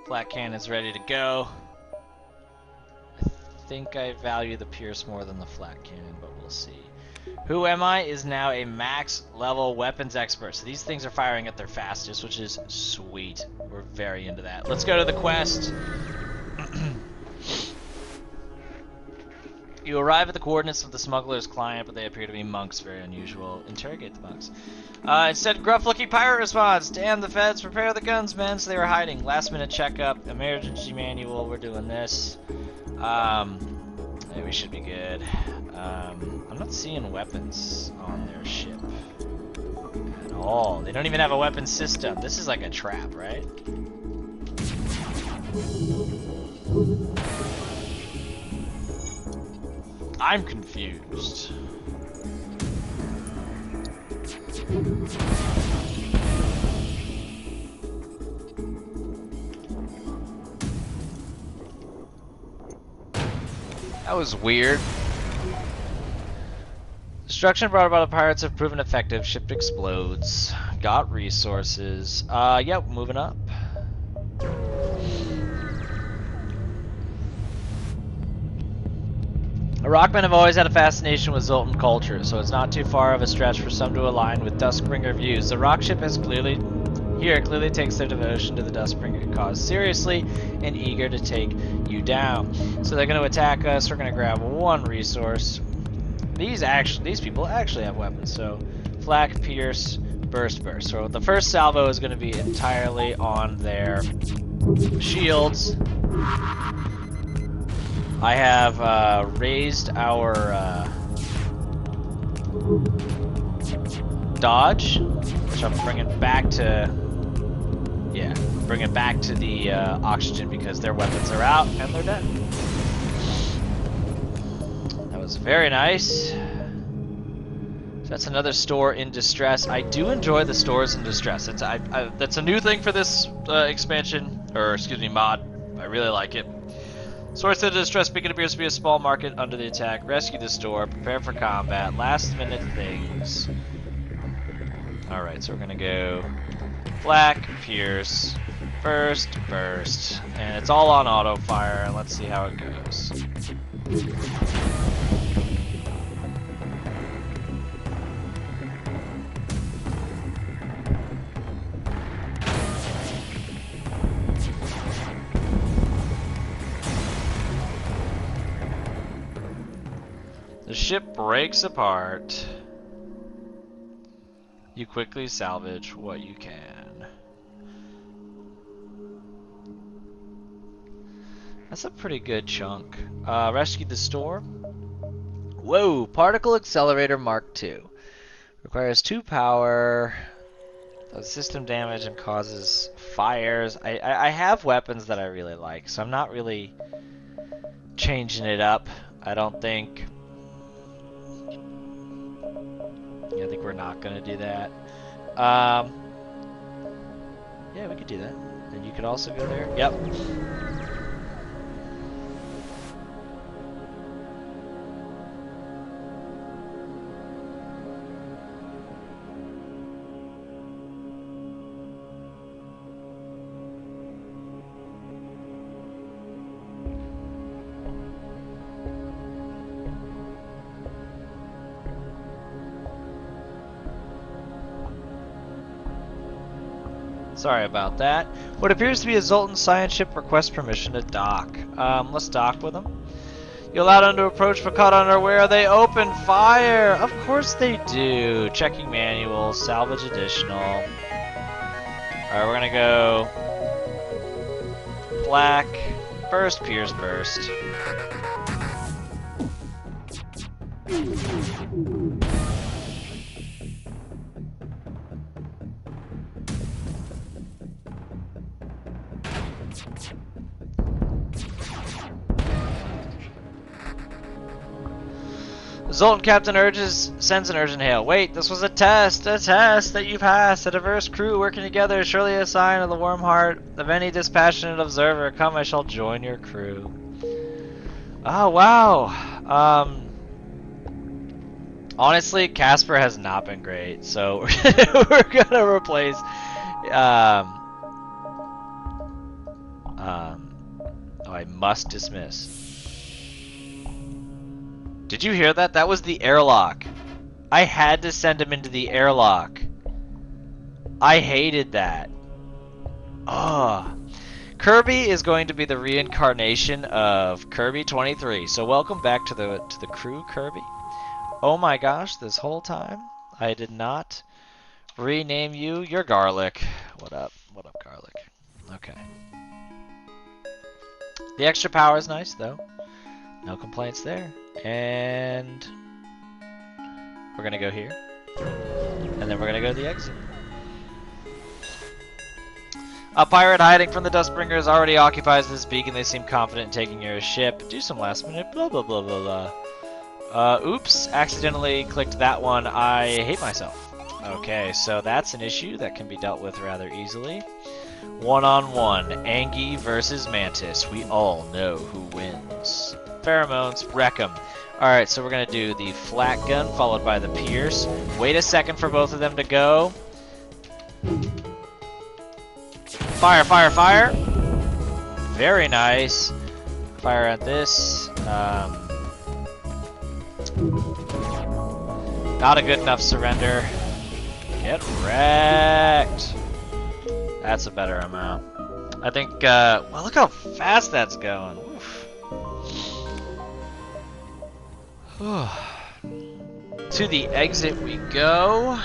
Flak cannon's ready to go. I think I value the Pierce more than the Flak cannon, but we'll see. Who Am I is now a max level weapons expert. So these things are firing at their fastest, which is sweet. We're very into that. Let's go to the quest. You arrive at the coordinates of the smuggler's client, but they appear to be monks. Very unusual. Interrogate the monks. Instead, gruff-looking pirate responds. Damn the feds, prepare the guns, men. So they were hiding. Last-minute checkup, emergency manual. We're doing this. We should be good. I'm not seeing weapons on their ship at all. They don't even have a weapon system. This is like a trap, right? I'm confused. That was weird. Destruction brought about by the pirates have proven effective. Ship explodes. Got resources. Yep, moving up. Rockmen have always had a fascination with Zoltan culture, so it's not too far of a stretch for some to align with Duskbringer views. The rock ship has clearly takes their devotion to the Duskbringer cause seriously and eager to take you down. So they're going to attack us. We're going to grab one resource. These people actually have weapons. So Flak, Pierce, Burst. So the first salvo is going to be entirely on their shields. I have raised our dodge, which I'm bringing back to the oxygen because their weapons are out and they're dead. That was very nice. So that's another store in distress. I do enjoy the stores in distress. That's a new thing for this expansion, or excuse me, mod. I really like it. Source of distress beacon appears to be a small market under the attack. Rescue the store. Prepare for combat. Last minute things. Alright, so we're gonna go Flak, Pierce, Burst. And it's all on auto fire. Let's see how it goes. The ship breaks apart. You quickly salvage what you can. That's a pretty good chunk. Rescue the store. Whoa! Particle Accelerator Mark II. Requires 2 power. Does system damage and causes fires. I have weapons that I really like, so I'm not really changing it up. I don't think. Yeah, I think we're not gonna do that. Yeah, we could do that. And you could also go there. Yep. Sorry about that. What appears to be a Zoltan science ship requests permission to dock. Let's dock with them. You allowed them to approach but caught unaware. They open fire. Of course they do. Checking manual. Salvage additional. Alright, we're gonna go Flak. Burst, Pierce, Burst. Zoltan Captain sends an urgent hail. Wait, this was a test that you passed. A diverse crew working together, surely a sign of the warm heart of any dispassionate observer. Come, I shall join your crew. Oh, wow. Honestly, Casper has not been great, so we're gonna replace, oh, I must dismiss. Did you hear that? That was the airlock. I had to send him into the airlock. I hated that. Ugh. Kirby is going to be the reincarnation of Kirby 23. So welcome back to the crew, Kirby. Oh my gosh, this whole time I did not rename you. You're Garlic. What up? What up, Garlic? Okay. The extra power is nice though. No complaints there. And we're gonna go here. And then we're gonna go to the exit. A pirate hiding from the Dustbringers already occupies this beacon. They seem confident in taking your ship. Do some last minute blah blah blah blah blah. Oops, accidentally clicked that one. I hate myself. Okay, so that's an issue that can be dealt with rather easily. One-on-one, Angie versus Mantis. We all know who wins. Pheromones, wreck 'em. Alright, so we're gonna do the Flak gun followed by the Pierce. Wait a second for both of them to go. Fire, fire, fire! Very nice. Fire at this. Not a good enough surrender. Get wrecked. That's a better amount. I think, well, look how fast that's going. To the exit we go.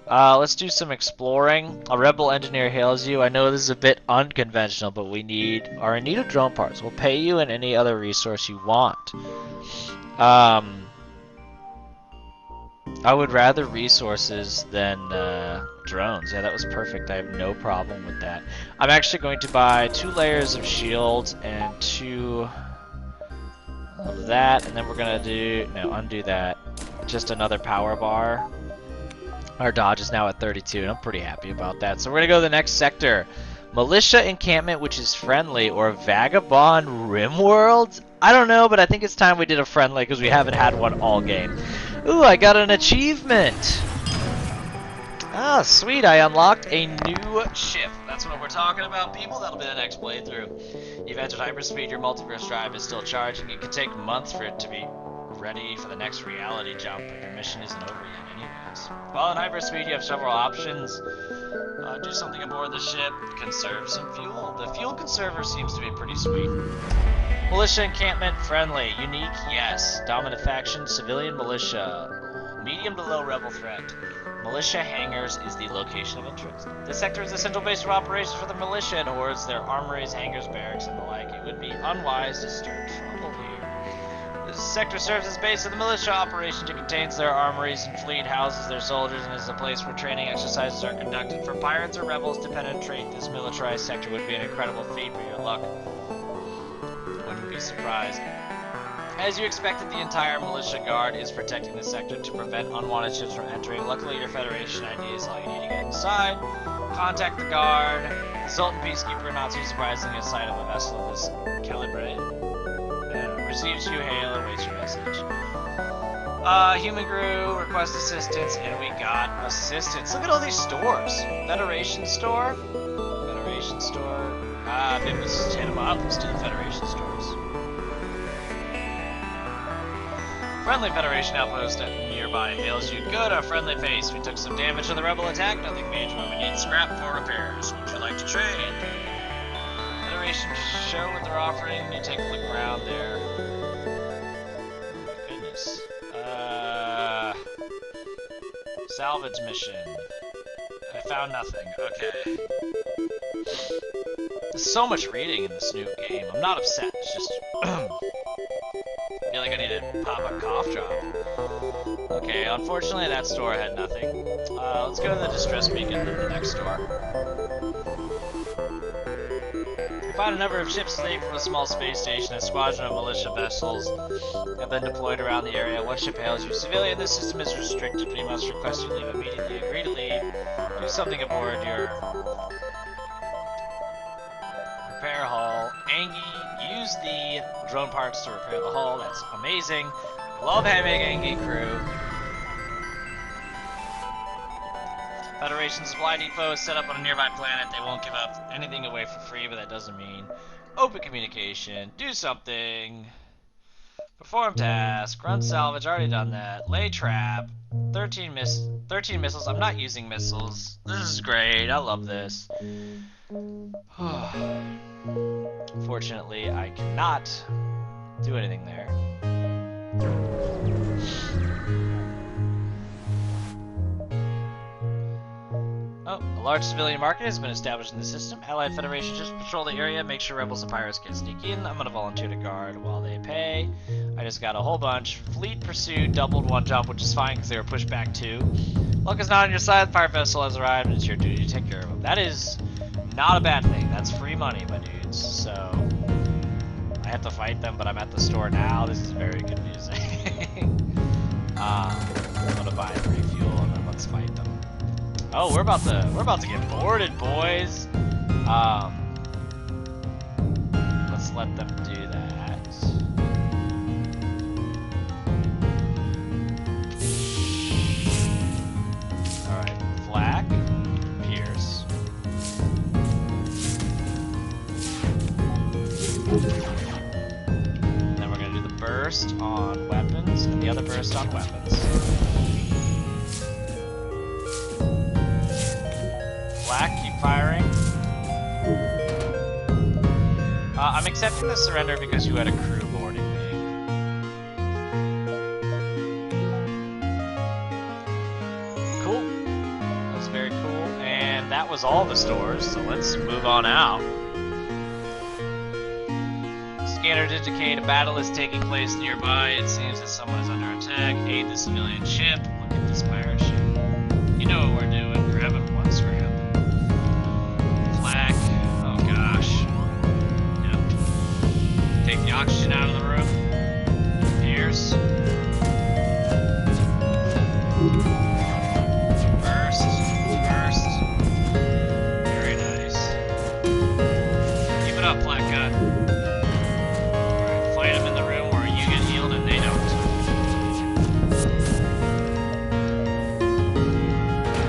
Let's do some exploring. A rebel engineer hails you. I know this is a bit unconventional, but we are in need of drone parts. We'll pay you and any other resource you want. I would rather resources than drones. Yeah, that was perfect. I have no problem with that. I'm actually going to buy 2 layers of shields and 2 of that, and then we're gonna undo that. Just another power bar. Our dodge is now at 32, and I'm pretty happy about that. So we're gonna go to the next sector. Militia encampment, which is friendly, or Vagabond Rimworld? I don't know, but I think it's time we did a friendly because we haven't had one all game. Ooh, I got an achievement! Ah, sweet, I unlocked a new ship. That's what we're talking about, people. That'll be the next playthrough. You've entered hyperspeed, your multiverse drive is still charging. It could take months for it to be ready for the next reality jump, but your mission isn't over yet anyways. While in hyperspeed, you have several options. Do something aboard the ship, conserve some fuel. The fuel conserver seems to be pretty sweet. Militia encampment, friendly. Unique, yes. Dominant faction, civilian militia. Medium to low rebel threat. Militia hangars is the location of interest. This sector is the central base of operations for the militia and hordes, their armories, hangars, barracks, and the like. It would be unwise to stir trouble here. This sector serves as base of the militia operations. It contains their armories and fleet, houses their soldiers, and is a place where training exercises are conducted. For pirates or rebels to penetrate this militarized sector would be an incredible feat for your luck. Wouldn't be surprised. As you expected, the entire militia guard is protecting the sector to prevent unwanted ships from entering. Luckily, your Federation ID is all you need to get inside. Contact the guard. The Zoltan Peacekeeper, not too surprisingly, at sight of a vessel of this calibre. Receives you, hail, and waits your message. Human crew, request assistance, and we got assistance. Look at all these stores. Federation store. Federation store. Maybe let's just hit them up. Let's do the Federation stores. Friendly Federation outpost nearby hails you. Good, a friendly face. We took some damage from the rebel attack. Nothing major, but we need scrap for repairs. Would you like to trade? Federation show what they're offering. You take a look around there. Oh my goodness. Salvage mission. I found nothing. Okay. There's so much reading in this new game. I'm not upset. It's just I feel like I need to pop a cough drop. Okay, unfortunately that store had nothing. Let's go to the distress beacon in the next store. We find a number of ships escaped from a small space station. A squadron of militia vessels have been deployed around the area. One ship hails you. Civilian, this system is restricted, but you must request you leave immediately. Agree to leave. Do something aboard your repair hull. Angie, use the drone parts to repair the hull. That's amazing. Love having Angie crew. Federation supply depot is set up on a nearby planet. They won't give up anything away for free, but that doesn't mean open communication. Do something. Perform task. Run salvage. Already done that. Lay trap. 13 missiles. I'm not using missiles. This is great. I love this. Fortunately, I cannot do anything there. Oh, a large civilian market has been established in the system. Allied Federation ships patrol the area, make sure rebels and pirates can sneak in. I'm gonna volunteer to guard while they pay. I just got a whole bunch. Fleet pursued, doubled one jump, which is fine because they were pushed back 2. Luck is not on your side. The pirate vessel has arrived, and it's your duty to take care of them. That is not a bad thing. That's free money, my dudes. So I have to fight them, but I'm at the store now. This is very confusing. I'm gonna buy refuel and then let's fight them. Oh, we're about to get boarded, boys. Let's let them do that. All right, Flak, Pierce. And then we're gonna do the burst on weapons and the other burst on weapons. Flak, keep firing. I'm accepting the surrender because you had a crew boarding me. Cool. That was very cool. And that was all the stores, so let's move on out. Scanner to indicate a battle is taking place nearby. It seems that someone is under attack. Aid the civilian ship. Look at this pirate ship. You know what we're doing. Grabbing one scrap. Flak. Oh gosh. Yep. Take the oxygen out of the room. Pierce. Burst. Burst. Very nice. Keep it up, Flak God. Alright, fight them in the room where you get healed and they don't.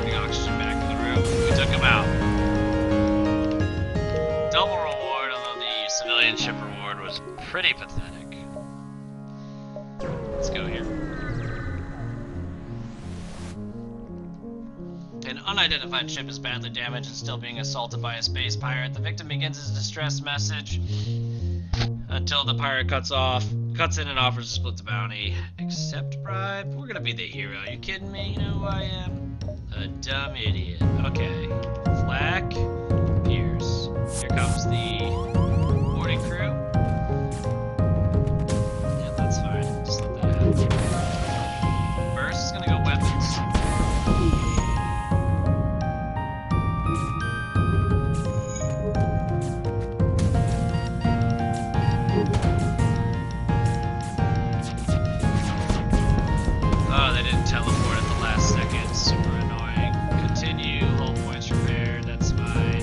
The oxygen back in the room. We took him out. Double reward, although the civilian ship reward was pretty pathetic. Let's go here. An unidentified ship is badly damaged and still being assaulted by a space pirate. The victim begins his distress message until the pirate cuts in and offers to split the bounty. Accept bribe? We're gonna be the hero. You kidding me? You know who I am? A dumb idiot. Okay. Flak. Pierce. Here comes the boarding crew. Yeah, that's fine. Just let that happen. Burst is gonna go weapons. Oh, they didn't teleport at the last second. Super annoying. Continue. Hull points repaired. That's fine.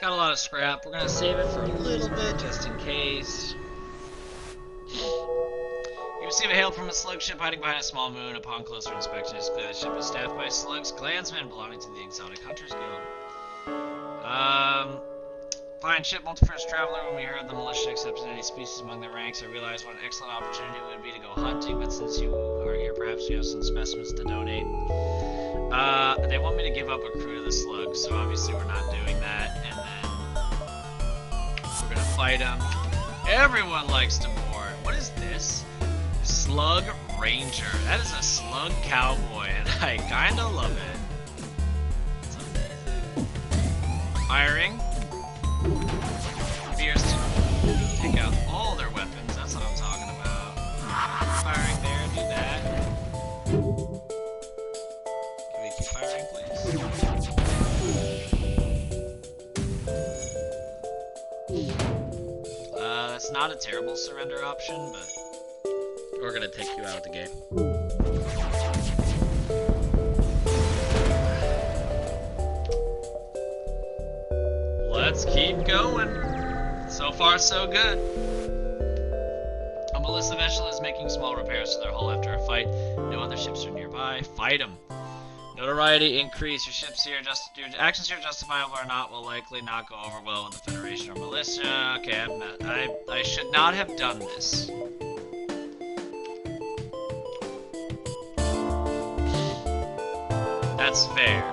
Got a lot of scrap. We're gonna save it for a little bit, just in case. You receive a hail from a slug ship hiding behind a small moon. Upon closer inspection, it's clear the ship is staffed by slugs, clansmen belonging to the Exotic Hunters Guild. Fine ship, Multiverse Traveler. When we heard the militia accepted any species among their ranks, I realized what an excellent opportunity it would be to go hunting, but since you are here, perhaps you have some specimens to donate. They want me to give up a crew to the slugs, so obviously we're not doing that, and then we're gonna fight them. Everyone likes to board. What is this? Slug Ranger. That is a slug cowboy, and I kinda love it. It's amazing. Firing. Appears to take out all their weapons. That's what I'm talking about. Firing there, do that. Can we keep firing, please? That's not a terrible surrender option, but we're gonna take you out of the game. Let's keep going. So far, so good. A Melissa vessel is making small repairs to their hull after a fight. No other ships are nearby. Fight them. Notoriety increase. Your ships here, your actions here, justifiable or not, will likely not go over well with the Federation or militia. Okay, I should not have done this. That's fair.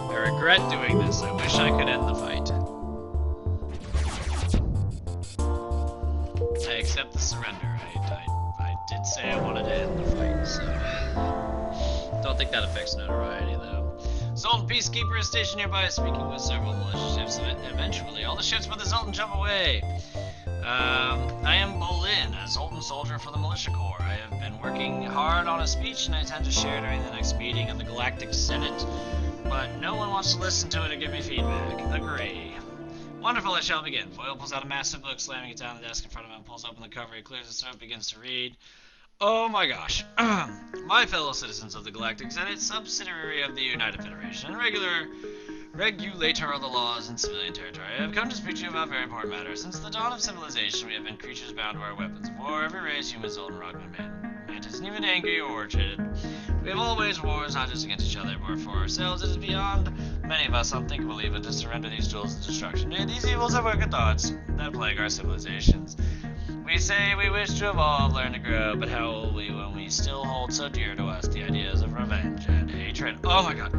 I regret doing this. I wish I could end the fight. I accept the surrender. I did say I wanted to end the fight, so don't think that affects notoriety though. Zoltan Peacekeeper is stationed nearby, speaking with several militia ships. Eventually, all the ships but the Zoltan jump away. I am Bolin, a Zoltan soldier for the Militia Corps. I have been working hard on a speech and I intend to share during the next meeting of the Galactic Senate, but no one wants to listen to it or give me feedback. Agree. Wonderful, I shall begin. Foyle pulls out a massive book, slamming it down on the desk in front of him, pulls open the cover, he clears his throat, begins to read. Oh my gosh. My fellow citizens of the Galactic Senate, subsidiary of the United Federation, regulator of the laws in civilian territory, I have come to speak to you about a very important matter. Since the dawn of civilization, we have been creatures bound to our weapons of war. Every race, humans, Zoltan, Rockman, Mantis, and even angry or jaded. We have all waged wars, not just against each other, but for ourselves. It is beyond many of us unthinkable even to surrender these tools of destruction. And these evils are wicked thoughts that plague our civilizations. We say we wish to evolve, learn to grow, but how will we when we still hold so dear to us the ideas of revenge and hatred? Oh my god.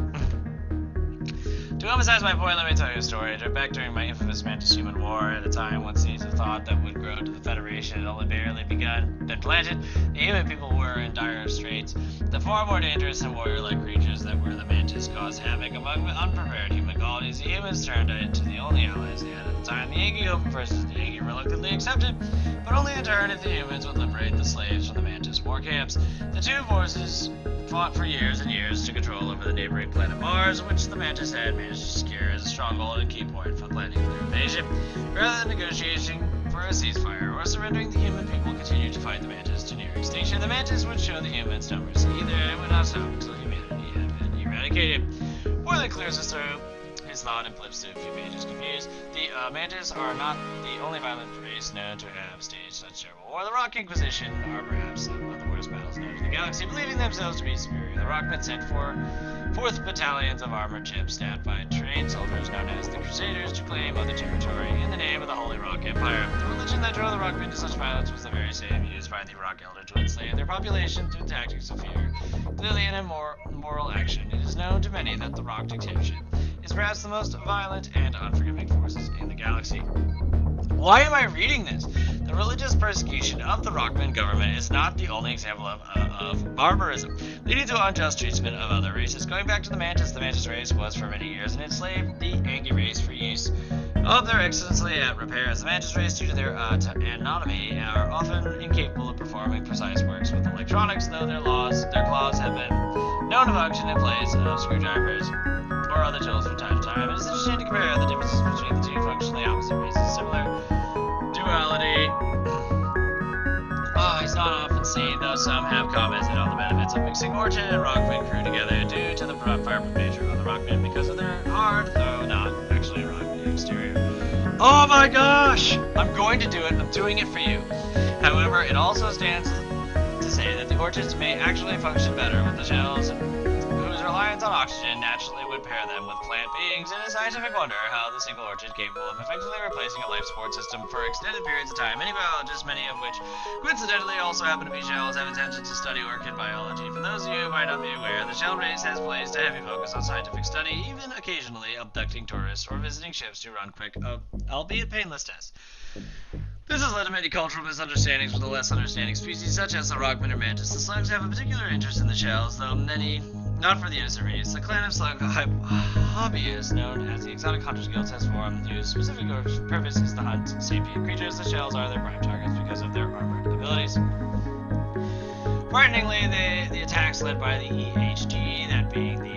To emphasize my point, let me tell you a story. Back during my infamous Mantis-Human War, at a time when seeds of thought that would grow to the Federation had only barely been planted, the human people were in dire straits. The far more dangerous and warrior-like creatures that were the Mantis caused havoc among unprepared human colonies. The humans turned to the only allies they had at the time. The Yankee hoped versus the Yankee reluctantly accepted, but only in turn if the humans would liberate the slaves from the Mantis war camps. The two forces fought for years and years to control over the neighboring planet Mars, which the Mantis had managed to secure as a stronghold and key point for planning their invasion. Rather than negotiating for a ceasefire or surrendering, the human people continued to fight the Mantis to near extinction. The Mantis would show the humans no mercy either, and would not stop until humanity had been eradicated. More clears his throat. His thought and flips to a few pages confused. The Mantis are not the only violent race known to have staged such terrible war. The Rock Inquisition are perhaps some of the worst battles known to the galaxy, believing themselves to be superior. The Rockmen sent for 4th battalions of armored ships staffed by trained soldiers known as the Crusaders to claim other territory in the name of the Holy Rock Empire. The religion that drove the Rockmen to such violence was the very same used by the Rock Elder to enslave their population through tactics of fear. Clearly an immoral action, it is known to many that the Rock dictatorship is perhaps the most violent and unforgiving forces in the galaxy. Why am I reading this? The religious persecution of the Rockman government is not the only example of barbarism, leading to unjust treatment of other races. Going back to the Mantis race was for many years an enslaved the Angie race for use of their excellently at repairs. The Mantis race, due to their anatomy, are often incapable of performing precise works with electronics, though their claws have been known to function in place of screwdrivers or other tools from time to time. It is interesting to compare the differences between the two functionally opposite races. Similar duality is not often seen, though some have commented on the benefits of mixing Orchid and Rockman crew together due to the fireproof nature of the Rockman because of their hard, though not actually rocky exterior. Oh my gosh! I'm going to do it. I'm doing it for you. However, it also stands to say that the orchids may actually function better with the shells whose reliance on oxygen naturally would pair them with plant beings. It is a scientific wonder how the single orchid is capable of effectively replacing a life support system for extended periods of time. Many biologists, many of which coincidentally also happen to be shells, have intention to study orchid biology. For those of you who might not be aware, the shell race has placed a heavy focus on scientific study, even occasionally abducting tourists or visiting ships to run quick, albeit painless tests. This has led to many cultural misunderstandings with the less understanding species, such as the rockman or mantis. The slugs have a particular interest in the shells, though many not for the innocent reasons. The clan of slug hobbyists, known as the Exotic Hunters Guild, has formed, whose specific purpose is to hunt sapient creatures. The shells are their prime targets because of their armored abilities. Frighteningly, the attacks led by the EHG, that being the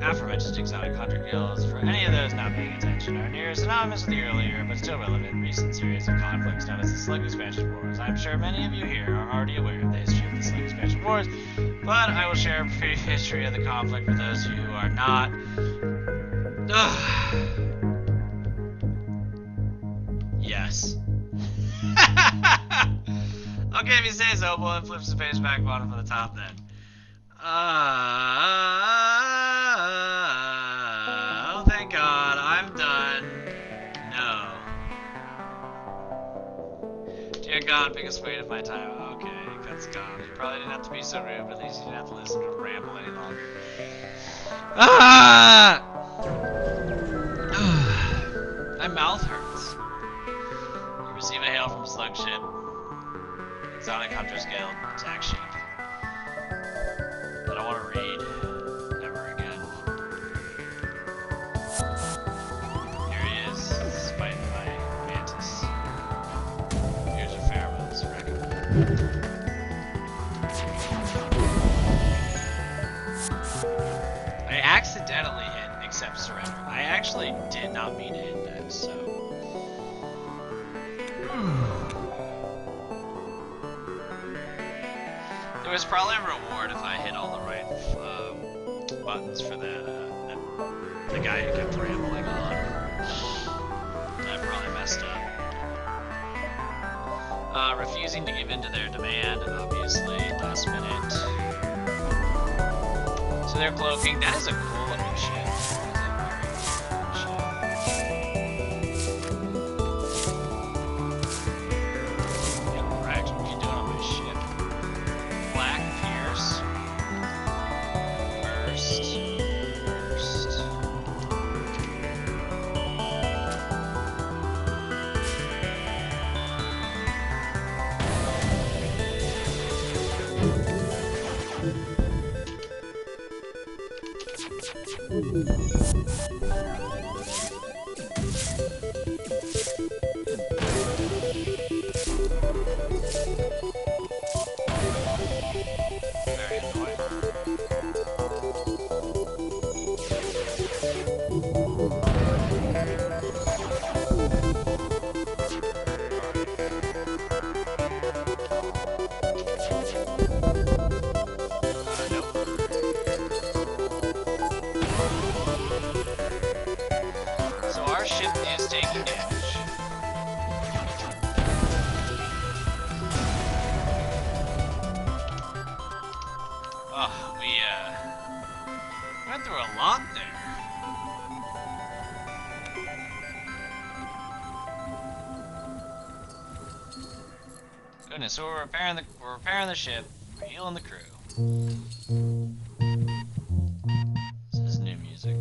aforementioned Exotic Hunter Guilds, for any of those not paying attention, are near synonymous with the earlier, but still relevant, recent series of conflicts known as the Slug Expansion Wars. I'm sure many of you here are already aware of the history of the Slug Expansion Wars, but I will share a brief history of the conflict for those of you who are not. Yes. Okay, if you say so, we'll flips the page back bottom from the top then. Oh, thank God, I'm done. No. Dear God, biggest weight of my time. Okay, cuts gone. You probably didn't have to be so rude, but at least you didn't have to listen to a ramble any longer. My mouth hurts. You receive a hail from Slug Ship. Exotic Hunters Guild, attack ship. I don't want to read ever again. Here he is, fighting my mantis. Here's your pheromones, reckon. I accidentally hit accept surrender. I actually did not mean to hit that, so. There was probably a reward if I hit all the right buttons for the guy who kept rambling on. I probably messed up. Refusing to give in to their demand, obviously, last minute. So they're cloaking. That is a cool looking ship. So we're repairing the ship, we're healing the crew. This is new music.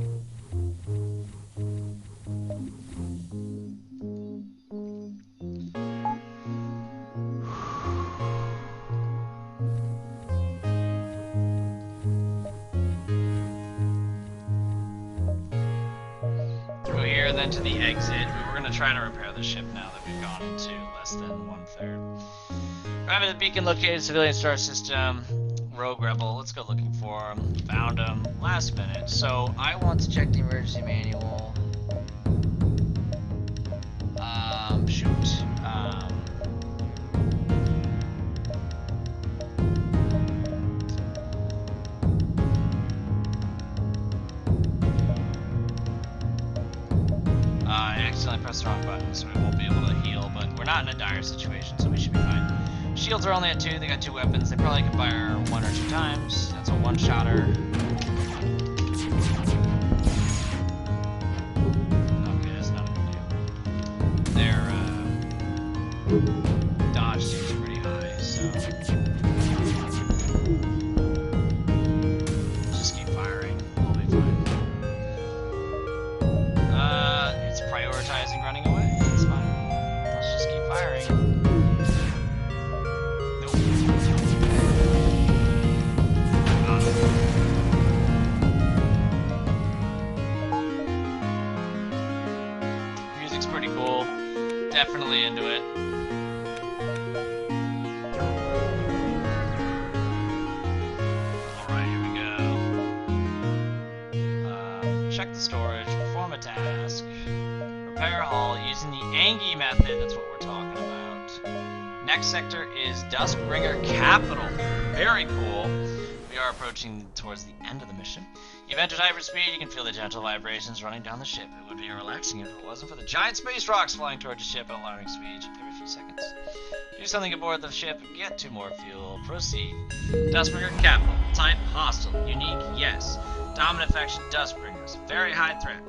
Go here and then to the exit. We're gonna try to repair the ship now that we've gone into less than 1/3. Arriving at the beacon located civilian star system. Rogue rebel. Let's go looking for him. Found him. Last minute. So I want to check the emergency manual. Shoot. accidentally pressed the wrong button, so we won't be able to heal, but we're not in a dire situation, so we should be fine. Shields are only at 2, they got 2 weapons, they probably can fire 1 or 2 times. That's a one-shotter. Okay, that's not a big deal. Their dodge seems pretty high, so just keep firing, we'll be fine. It's prioritizing running away, that's fine. Let's just keep firing. Music's pretty cool. Definitely into it. Alright, here we go. Check the storage, perform a task, repair a hull using the Angie method, that's what we're talking about. Next sector is Duskbringer Capital. Very cool. We are approaching towards the end of the mission. You've entered hyperspeed, you can feel the gentle vibrations running down the ship. It would be relaxing if it wasn't for the giant space rocks flying towards the ship at alarming speed every few seconds. Do something aboard the ship, get 2 more fuel, proceed. Duskbringer Capital, type hostile, unique, yes. Dominant faction Duskbringers, very high threat.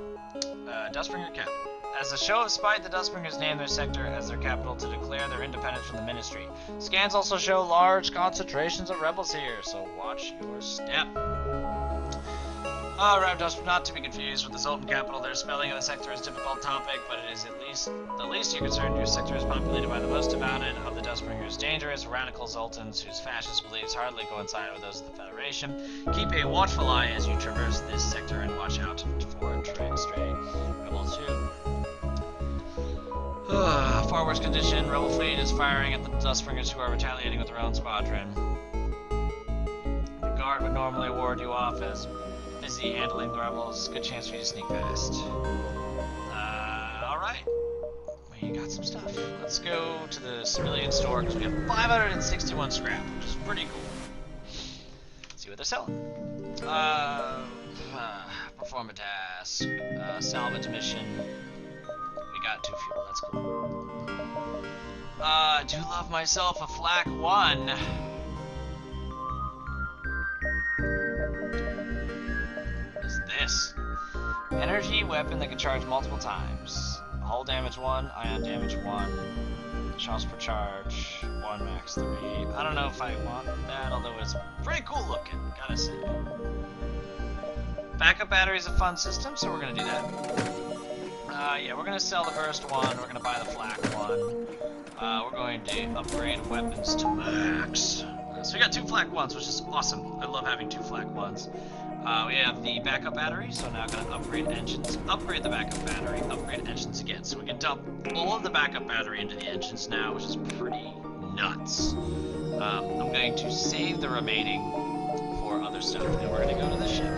Duskbringer Capital. As a show of spite, the Duskbringers name their sector as their capital to declare their independence from the Ministry. Scans also show large concentrations of rebels here, so watch your step. Alright, not to be confused with the Zoltan capital. Their spelling of the sector is a difficult topic, but it is at least the least you're concerned. Your sector is populated by the most devoted of the Duskbringers, dangerous, radical Zoltans whose fascist beliefs hardly coincide with those of the Federation. Keep a watchful eye as you traverse this sector and watch out for stray rebels too. Far worse condition. Rebel fleet is firing at the Duskbringers who are retaliating with their own squadron. The guard would normally ward you off as busy handling the rebels. Good chance for you to sneak past. Alright. We got some stuff. Let's go to the civilian store because we have 561 scrap, which is pretty cool. Let's see what they're selling. Perform a task. Salvage mission. We got 2 fuel, that's cool. I do love myself a Flak 1. What is this? Energy weapon that can charge multiple times. Hull damage 1, ion damage 1. Shots per charge, 1 max 3. I don't know if I want that, although it's pretty cool looking, gotta say. Backup battery is a fun system, so we're gonna do that. Yeah, we're gonna sell the burst 1, we're gonna buy the flak 1. We're going to upgrade weapons to max. So we got 2 flak 1s, which is awesome. I love having 2 flak 1s. We have the backup battery, so now I'm gonna upgrade engines, upgrade the backup battery, upgrade engines again. So we can dump all of the backup battery into the engines now, which is pretty nuts. I'm going to save the remaining for other stuff, and we're gonna go to the ship.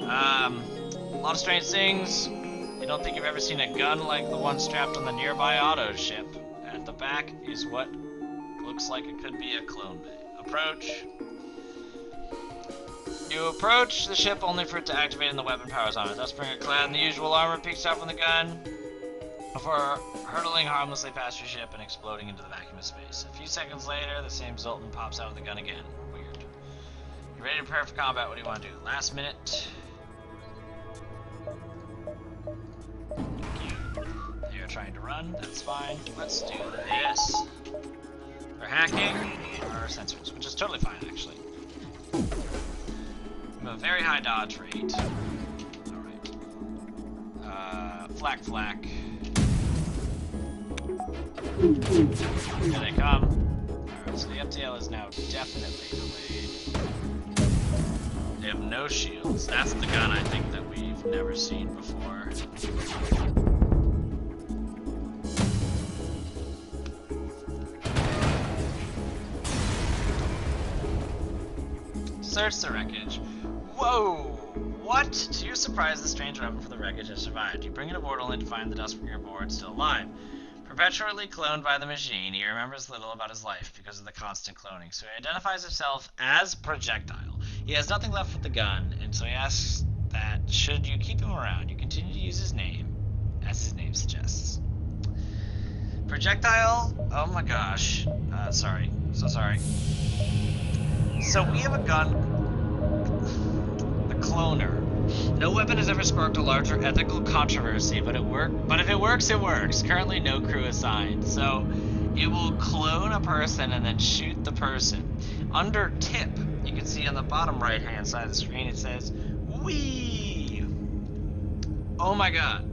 A lot of strange things. You don't think you've ever seen a gun like the one strapped on the nearby auto ship. At the back is what looks like it could be a clone bay. Approach. You approach the ship only for it to activate and the weapon powers on it. Duskbringer clad in the usual armor peeks out from the gun before hurtling harmlessly past your ship and exploding into the vacuum of space. A few seconds later, the same Zoltan pops out of the gun again. Weird. You ready to prepare for combat? What do you want to do? Last minute. They're trying to run. That's fine. Let's do this. They're hacking our sensors, which is totally fine, actually. We have a very high dodge rate. Alright. Flak. Here they come. Alright, so the FTL is now definitely delayed. They have no shields. That's the gun I think that we've never seen before. Search the wreckage. Whoa! What? To your surprise, the strange weapon for the wreckage has survived. You bring it aboard only to find the Duskbringer board still alive. Perpetually cloned by the machine, he remembers little about his life because of the constant cloning, so he identifies himself as Projectile. He has nothing left with the gun, and so he asks that should you keep him around, you continue to use his name, as his name suggests. Projectile, oh my gosh. Sorry, so sorry. So we have a gun, the cloner. No weapon has ever sparked a larger ethical controversy, but if it works, it works. Currently no crew assigned, so it will clone a person and then shoot the person. Under tip, you can see on the bottom right hand side of the screen it says, "Wee!" Oh my god.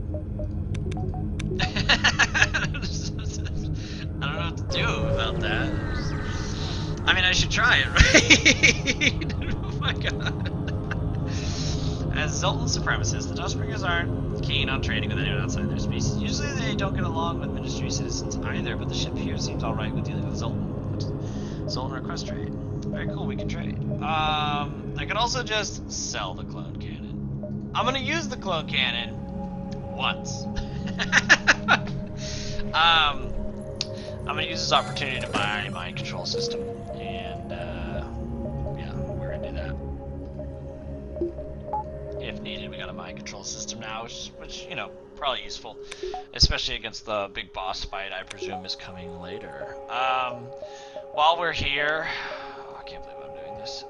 I don't know what to do about that. I mean, I should try it, right? Oh my god. As Zoltan supremacists, the Dustbringers aren't keen on trading with anyone outside their species. Usually they don't get along with Ministry citizens either, but the ship here seems alright with dealing with Zoltan. Zoltan request trade. Very cool, we can trade. I could also just sell the clone cannon. I'm gonna use the clone cannon once. I'm gonna use this opportunity to buy a mind control system, and yeah, we're gonna do that. If needed, we got a mind control system now, which you know, probably useful, especially against the big boss fight I presume is coming later. While we're here, oh, I can't believe I'm doing this.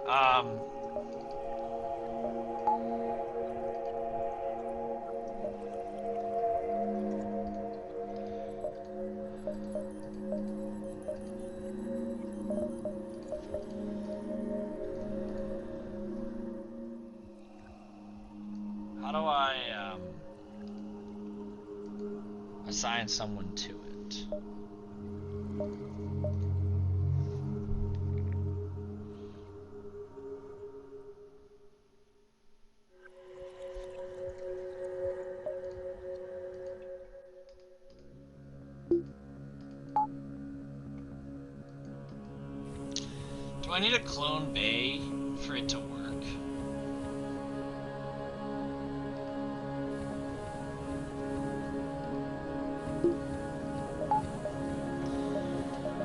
How do I assign someone to it? Do I need a clone bay for it to work?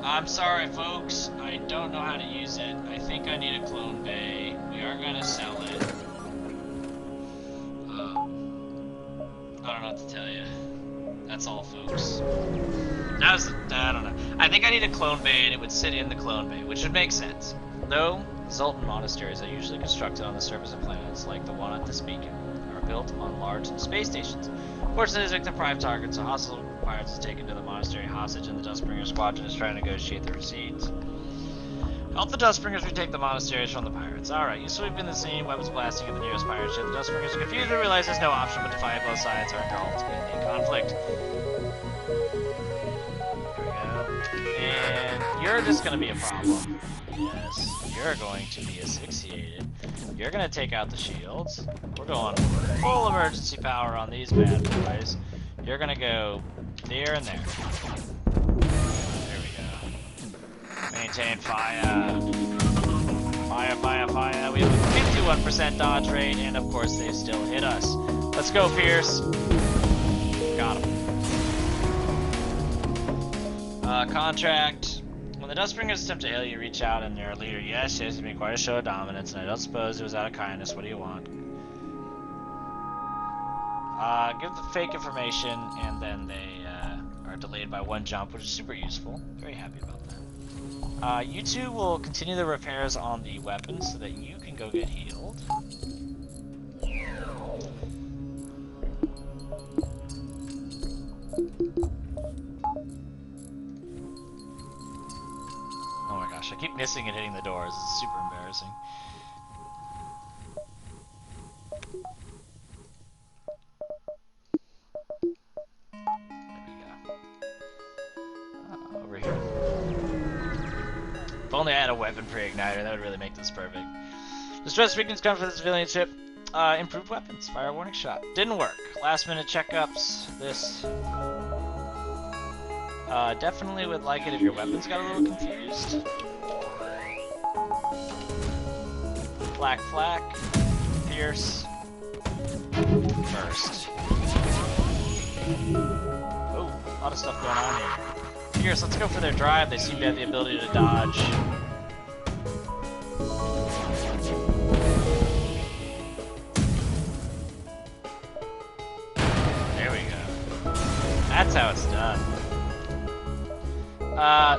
I'm sorry, folks. I don't know how to use it. I think I need a clone bay. We are gonna sell it. I don't know what to tell you. That's all, folks. I don't know. I think I need a clone bay, and it would sit in the clone bay, which would make sense. Though, Zoltan monasteries are usually constructed on the surface of planets, like the one at this beacon, are built on large space stations. Fortunately, this victim prime target, so hostile pirates is taken to the monastery hostage, and the Dustbringer squadron is trying to negotiate the receipts. Help the Dustbringers retake the monasteries from the pirates. Alright, you sweeping the scene, weapons blasting at the nearest pirate ship. The Dustbringers are confused and realize there's no option but to fight. Both sides are involved in the conflict. There we go. And you're just gonna be a problem. Yes, you're going to be asphyxiated. You're gonna take out the shields. We're going full emergency power on these bad boys. You're gonna go there and there. There we go. Maintain fire. Fire, fire, fire. We have a 51% dodge rate, and of course they still hit us. Let's go, Pierce. Got him. Contract. When the Dustbringers attempt to hail you, reach out and their leader. Yes, it's been quite a show of dominance, and I don't suppose it was out of kindness. What do you want? Give the fake information, and then they are delayed by one jump, which is super useful. Very happy about that. You two will continue the repairs on the weapons so that you can go get healed. Oh my gosh, I keep missing and hitting the doors. It's super embarrassing. Over here. If only I had a weapon pre-igniter, that would really make this perfect. Distress beacons come for the civilian ship. Improved weapons. Fire warning shot. Didn't work. Last minute checkups. This. Definitely would like it if your weapons got a little confused. Flak. Pierce. Burst. Oh, a lot of stuff going on here. Pierce, let's go for their drive. They seem to have the ability to dodge. That's how it's done.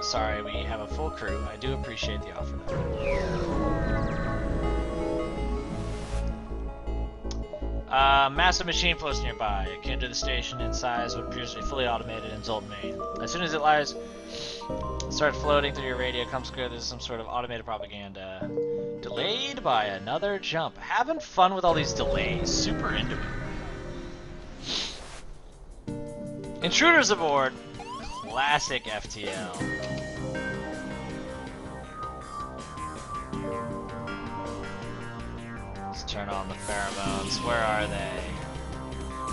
Sorry, we have a full crew. I do appreciate the offer, though. Massive machine floats nearby, akin to the station in size, what appears to be fully automated in Zoltan, Maine. As soon as it lies, start floating through your radio, comes clear there's some sort of automated propaganda. Delayed by another jump. Having fun with all these delays. Super into it. Intruders aboard. Classic FTL. Let's turn on the pheromones. Where are they?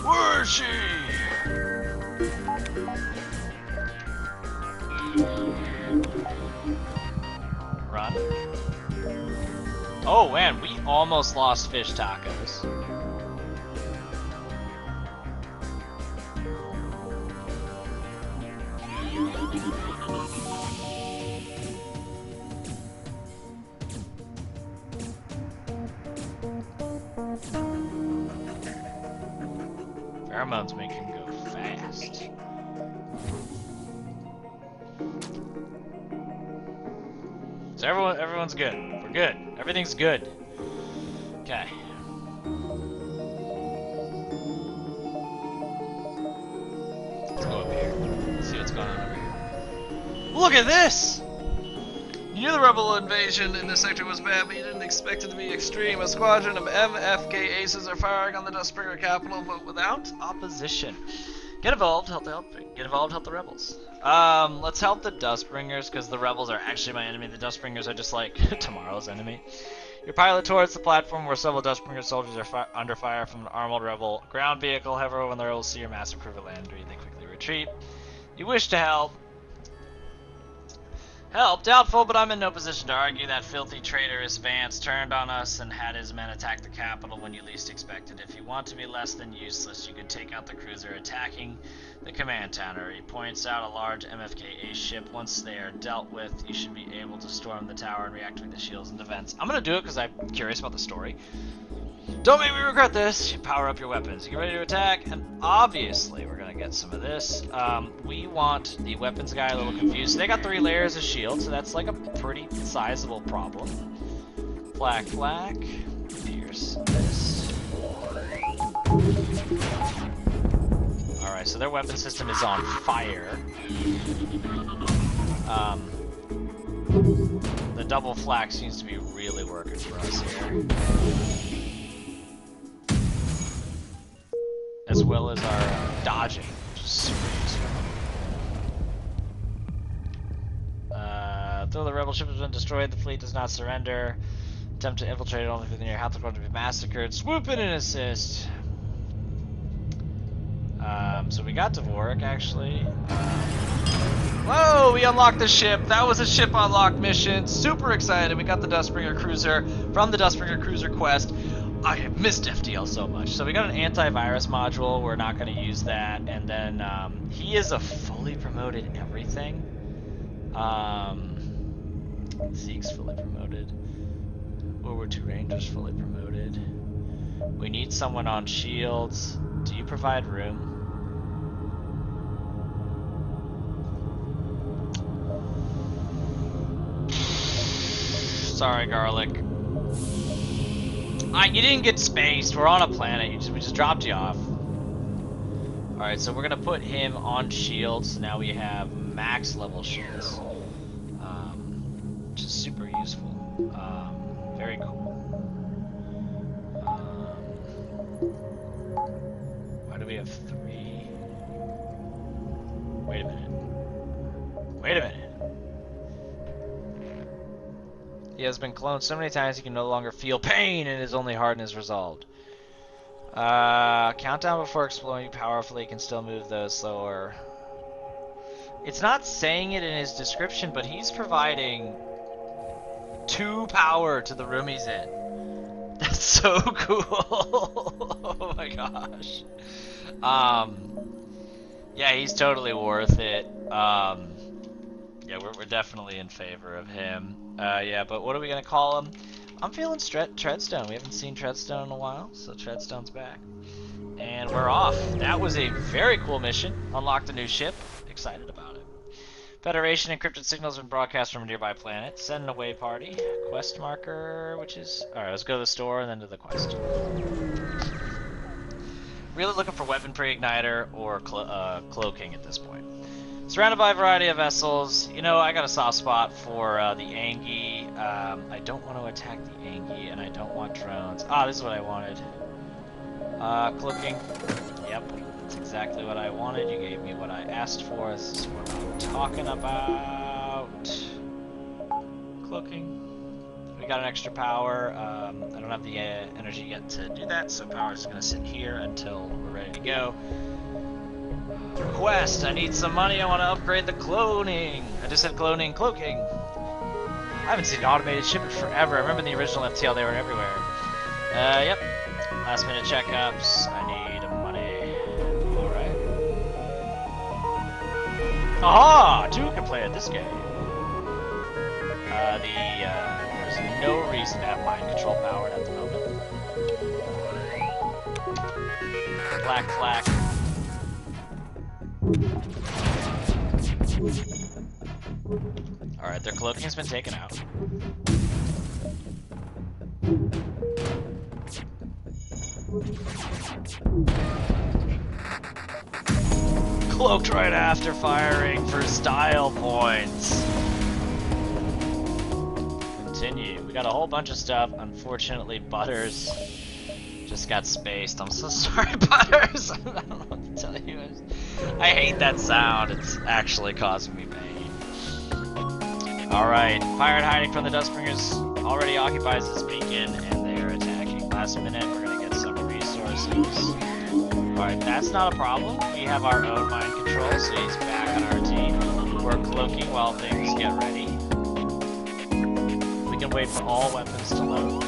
Where is she? Run. Oh man, we almost lost fish tacos. Pheromones make him go fast. So everyone's good. We're good. Everything's good. Okay. Let's go up here. Let's see what's going on over here. Look at this! You knew the rebel invasion in this sector was bad, but you didn't expect it to be extreme. A squadron of MFK aces are firing on the Dustbringer capital, but without opposition. Get involved, help the rebels. Let's help the Dustbringers, because the rebels are actually my enemy. The Dustbringers are just like tomorrow's enemy. Your pilot towards the platform where several Dustbringer soldiers are under fire from an armored rebel ground vehicle. However, when the rebels see your massive crew at landing, they quickly retreat. You wish to help. Help? Doubtful, but I'm in no position to argue. That filthy traitorous Vance turned on us and had his men attack the capital when you least expected. If you want to be less than useless, you could take out the cruiser attacking the command tower. He points out a large MFK-A ship. Once they are dealt with, you should be able to storm the tower and reactivate the shields and defense. I'm gonna do it because I'm curious about the story. Don't make me regret this. You power up your weapons. You get ready to attack, and obviously we're gonna get some of this. We want the weapons guy a little confused. They got 3 layers of shield, so that's like a pretty sizable problem. Flak. Pierce this. Alright, so their weapon system is on fire. The double flak seems to be really working for us here. As well as our dodging, which is super useful. Though the rebel ship has been destroyed, the fleet does not surrender. Attempt to infiltrate only within your health going to be massacred. Swoop in and assist. So we got Dvorak actually. Whoa, we unlocked the ship. That was a ship unlock mission. Super excited. We got the Dustbringer Cruiser from the Dustbringer Cruiser quest. I have missed FTL so much. So we got an antivirus module. We're not going to use that. And then he is a fully promoted everything. Zeke's fully promoted. World War II Rangers fully promoted. We need someone on shields. Do you provide room? Sorry, Garlic. You didn't get spaced. We're on a planet. We just dropped you off. Alright, so we're gonna put him on shields. So now we have max level shields. Which is super useful. Very cool. Why do we have 3? Wait a minute. Wait a minute. He has been cloned so many times he can no longer feel pain and his only hardness resolved. Countdown before exploding powerfully can still move those slower. It's not saying it in his description, but he's providing 2 power to the room he's in. That's so cool. Oh my gosh. Yeah, he's totally worth it. Yeah, we're definitely in favor of him. Yeah, but what are we gonna call him? I'm feeling Treadstone. We haven't seen Treadstone in a while, so Treadstone's back. And we're off. That was a very cool mission. Unlocked a new ship. Excited about it. Federation encrypted signals have been broadcast from a nearby planet. Send an away party. Quest marker, which is... Alright, let's go to the store and then to the quest. Really looking for weapon pre-igniter or cloaking at this point. Surrounded by a variety of vessels. You know, I got a soft spot for the Angie. I don't want to attack the Angie, and I don't want drones. Ah, this is what I wanted. Cloaking. Yep, that's exactly what I wanted. You gave me what I asked for. This is what I'm talking about. Cloaking. We got an extra power. I don't have the energy yet to do that, so power is going to sit here until we're ready to go. Quest, I need some money, I want to upgrade the cloning. I just said cloning, cloaking. I haven't seen an automated ship in forever. I remember in the original FTL they were everywhere. Yep. Last minute checkups. I need money. Alright. Aha! Two can play at this game. There's no reason to have mind control power at the moment. Flak. Alright, their cloaking's been taken out. Cloaked right after firing for style points. Continue. We got a whole bunch of stuff. Unfortunately, Butters just got spaced. I'm so sorry, Butters. I don't know what to tell you. I hate that sound. It's actually causing me pain. Alright, pirate hiding from the Dustbringers already occupies this beacon, and they're attacking. Last minute, we're gonna get some resources. Alright, that's not a problem. We have our own mind control, so he's back on our team. We're cloaking while things get ready. We can wait for all weapons to load.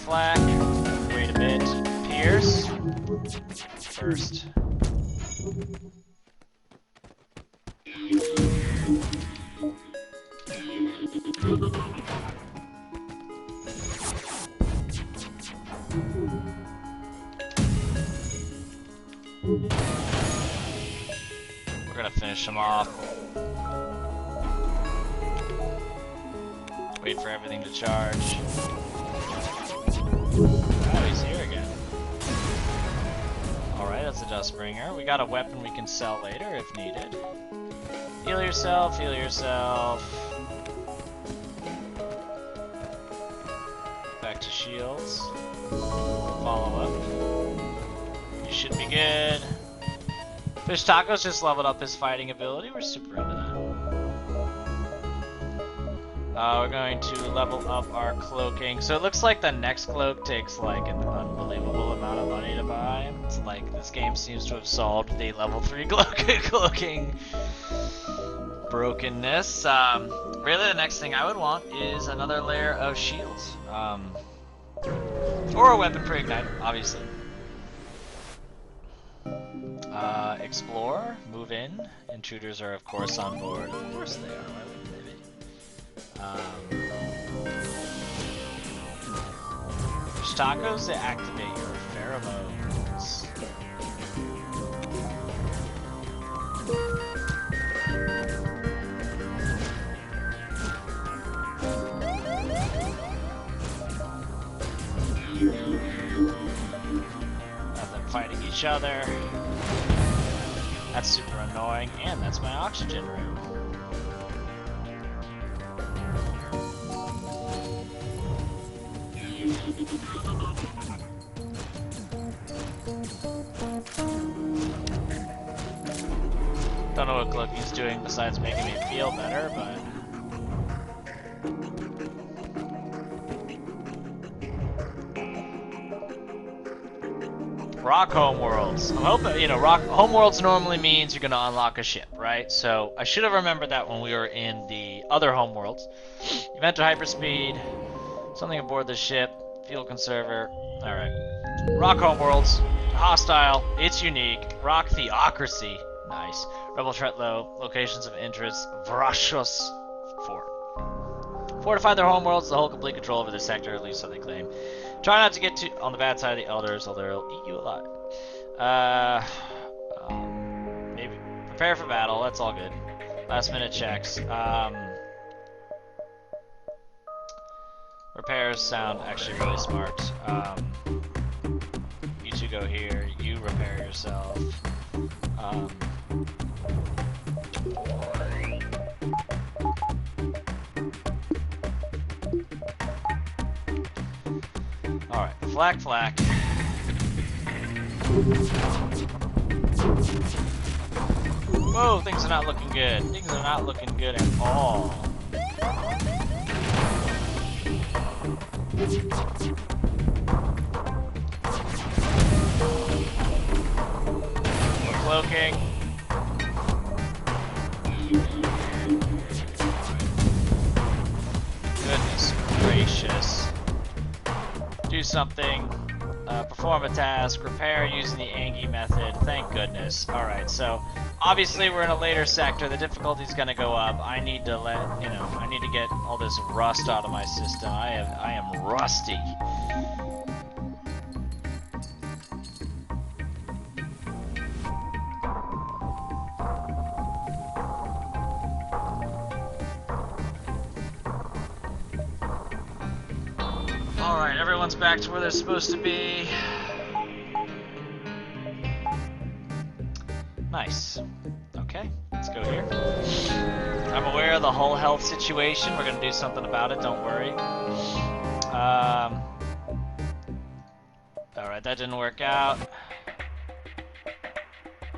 Flak. Wait a bit. Pierce. First. We're gonna finish him off. Wait for everything to charge. Oh, he's here again. Alright, that's a Dustbringer. We got a weapon we can sell later if needed. Heal yourself. Back to shields. Follow up. You should be good. Fish Taco's just leveled up his fighting ability. We're super into that. We're going to level up our cloaking. So it looks like the next cloak takes like an unbelievable amount of money to buy. It's like this game seems to have solved the level 3 cloaking brokenness. Really the next thing I would want is another layer of shields. Or a weapon pre-igniter, obviously. Explore, move in. Intruders are of course on board. Of course they are, why wouldn't they be? There's tacos that activate your pheromones. Have them fighting each other. That's super annoying, and that's my oxygen room. Don't know what cloaking's doing besides making me feel better, but... Rock Homeworlds. I'm hoping, you know, Rock Homeworlds normally means you're gonna unlock a ship, right? So I should have remembered that when we were in the other Homeworlds. You've entered hyperspeed, something aboard the ship, fuel conserver. Alright. Rock Homeworlds. Hostile. It's unique. Rock Theocracy. Nice. Rebel Tretlow. Locations of interest. Vrashos Fort. Fortify their homeworlds to hold complete control over this sector, at least so they claim. Try not to get too on the bad side of the elders, or they'll eat you alive. Maybe prepare for battle. That's all good. Last minute checks. Repairs sound actually really smart. You two go here. You repair yourself. Alright, flak. Whoa, things are not looking good. Things are not looking good at all. We're cloaking. Goodness gracious. Do something. Perform a task. Repair using the Angie method. Thank goodness. Alright, so obviously we're in a later sector. The difficulty's gonna go up. I need to I need to get all this rust out of my system. I am rusty. Alright, everyone's back to where they're supposed to be. Nice. Okay, let's go here. I'm aware of the hull health situation. We're gonna do something about it, don't worry. Alright, that didn't work out.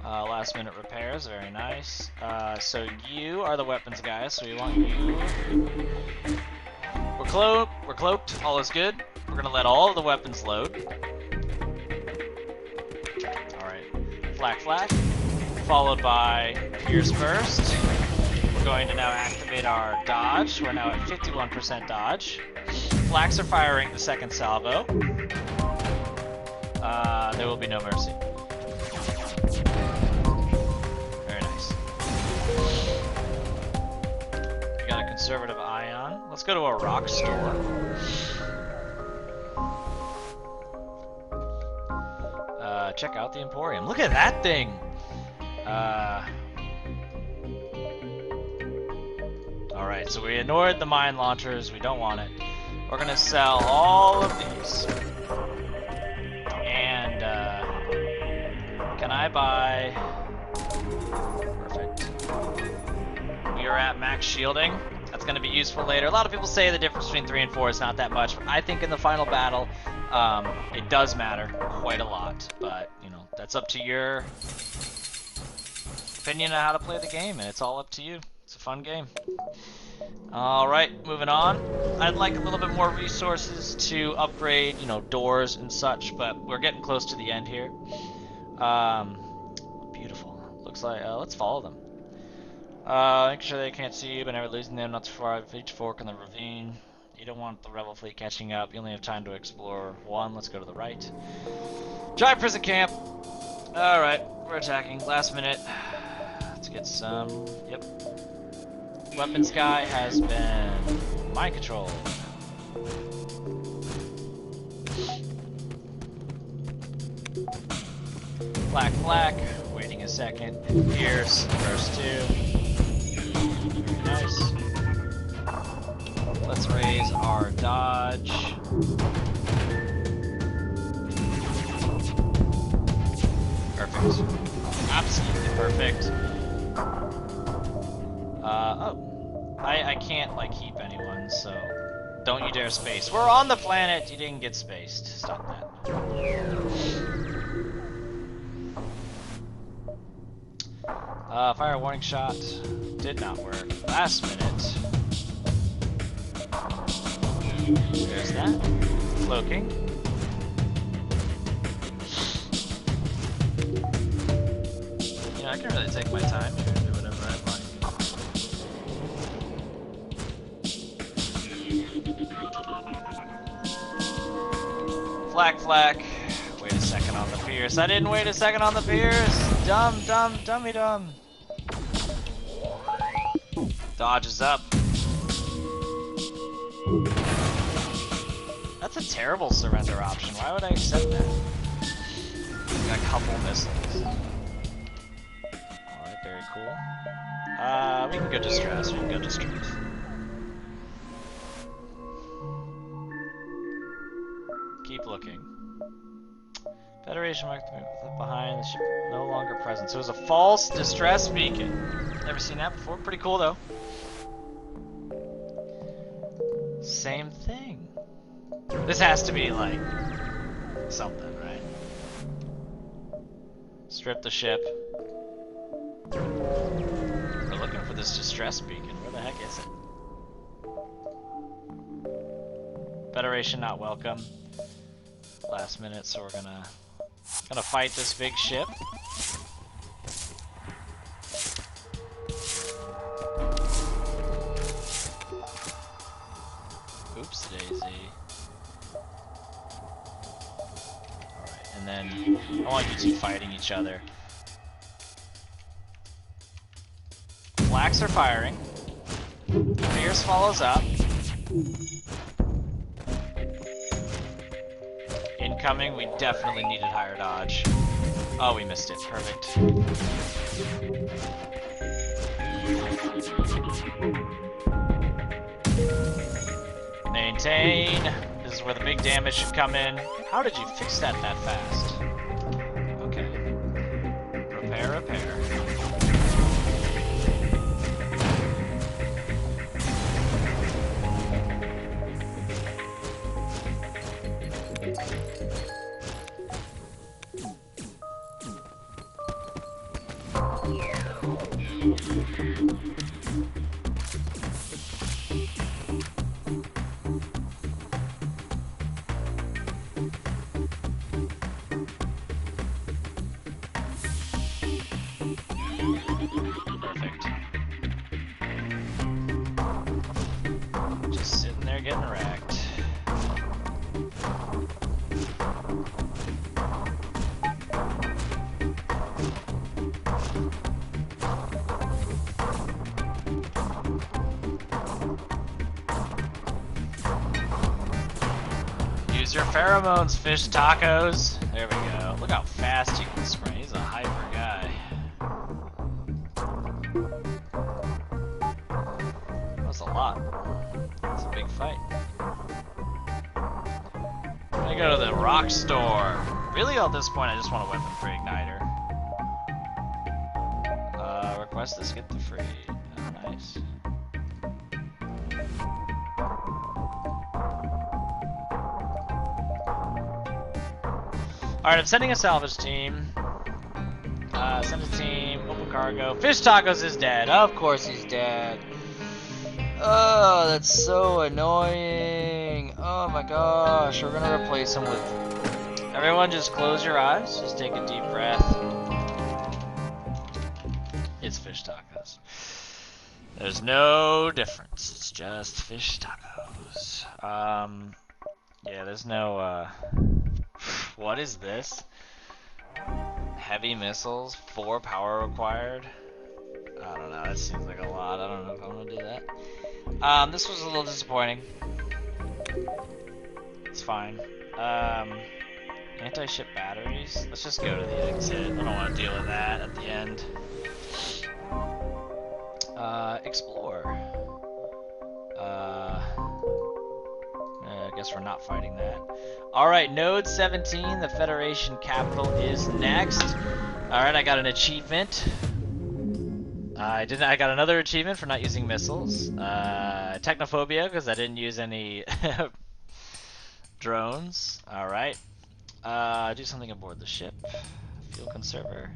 Last minute repairs, very nice. So you are the weapons guy, so we want you. We're cloaked, all is good. We're gonna let all of the weapons load. Alright, flak. Followed by Pierce Burst. We're going to now activate our dodge. We're now at 51% dodge. Flaks are firing the second salvo. There will be no mercy. Very nice. We got a conservative ion. Let's go to a rock store. Check out the Emporium. Look at that thing! Alright, so we ignored the mine launchers, we don't want it. We're gonna sell all of these. And, can I buy... Perfect. We are at max shielding. That's gonna be useful later. A lot of people say the difference between 3 and 4 is not that much, but I think in the final battle, it does matter quite a lot. But, you know, that's up to your opinion on how to play the game, and it's all up to you. It's a fun game. Alright, moving on. I'd like a little bit more resources to upgrade, you know, doors and such, but we're getting close to the end here. Beautiful. Looks like, let's follow them. Making sure they can't see you, but never losing them, not too far out of each fork in the ravine. You don't want the rebel fleet catching up. You only have time to explore one. Let's go to the right. Giant prison camp. Alright, we're attacking. Last minute. Let's get some. Yep. Weapons guy has been mind controlled. Flak. Waiting a second. Pierce. First 2. Very nice. Let's raise our dodge. Perfect. Absolutely perfect. Oh. I can't, like, keep anyone, so don't you dare space. We're on the planet! You didn't get spaced. Stop that. Fire warning shot. Did not work. Last minute. There's that. Cloaking. You know, I can really take my time here and do whatever I like. Flak. Wait a second on the Pierce. I didn't wait a second on the Pierce. Dummy. Dodge is up. That's a terrible surrender option. Why would I accept that? Got a couple missiles. Alright, very cool. We can go distress. We can go distress. Keep looking. Federation marked behind the ship, no longer present. So it was a false distress beacon. Never seen that before. Pretty cool though. Same thing. This has to be like something, right? Strip the ship. We're looking for this distress beacon. Where the heck is it? Federation not welcome. Last minute, so we're gonna fight this big ship. Oops, daisy. Alright, and then I want you two fighting each other. Blacks are firing. Fierce follows up. Incoming, we definitely needed higher dodge. Oh, we missed it. Perfect. Maintain. This is where the big damage should come in. How did you fix that fast? Okay. Repair, repair. Perfect. Just sitting there getting wrecked. Use your pheromones, fish tacos. There we go. Look how fast you can sprint. He's a hyper guy. That was a lot. That's a big fight. I'm gonna go to the rock store. Really, at this point, I just want a weapon for igniter. Request this, get the free. Oh, nice. Alright, I'm sending a salvage team. Send a team, open cargo. Fish Tacos is dead. Of course he's dead. Oh, that's so annoying. Oh my gosh, we're gonna replace him with... Everyone just close your eyes. Just take a deep breath. It's Fish Tacos. There's no difference. It's just Fish Tacos. Yeah, there's no, What is this? Heavy missiles, 4 power required. I don't know, that seems like a lot. I don't know if I want to do that. This was a little disappointing. It's fine. Anti-ship batteries. Let's just go to the exit. I don't want to deal with that at the end. Explore. I guess we're not fighting that. Alright, Node 17, the Federation capital is next. Alright, I got an achievement. I got another achievement for not using missiles. Technophobia, because I didn't use any drones. Alright. Do something aboard the ship. Fuel conserver.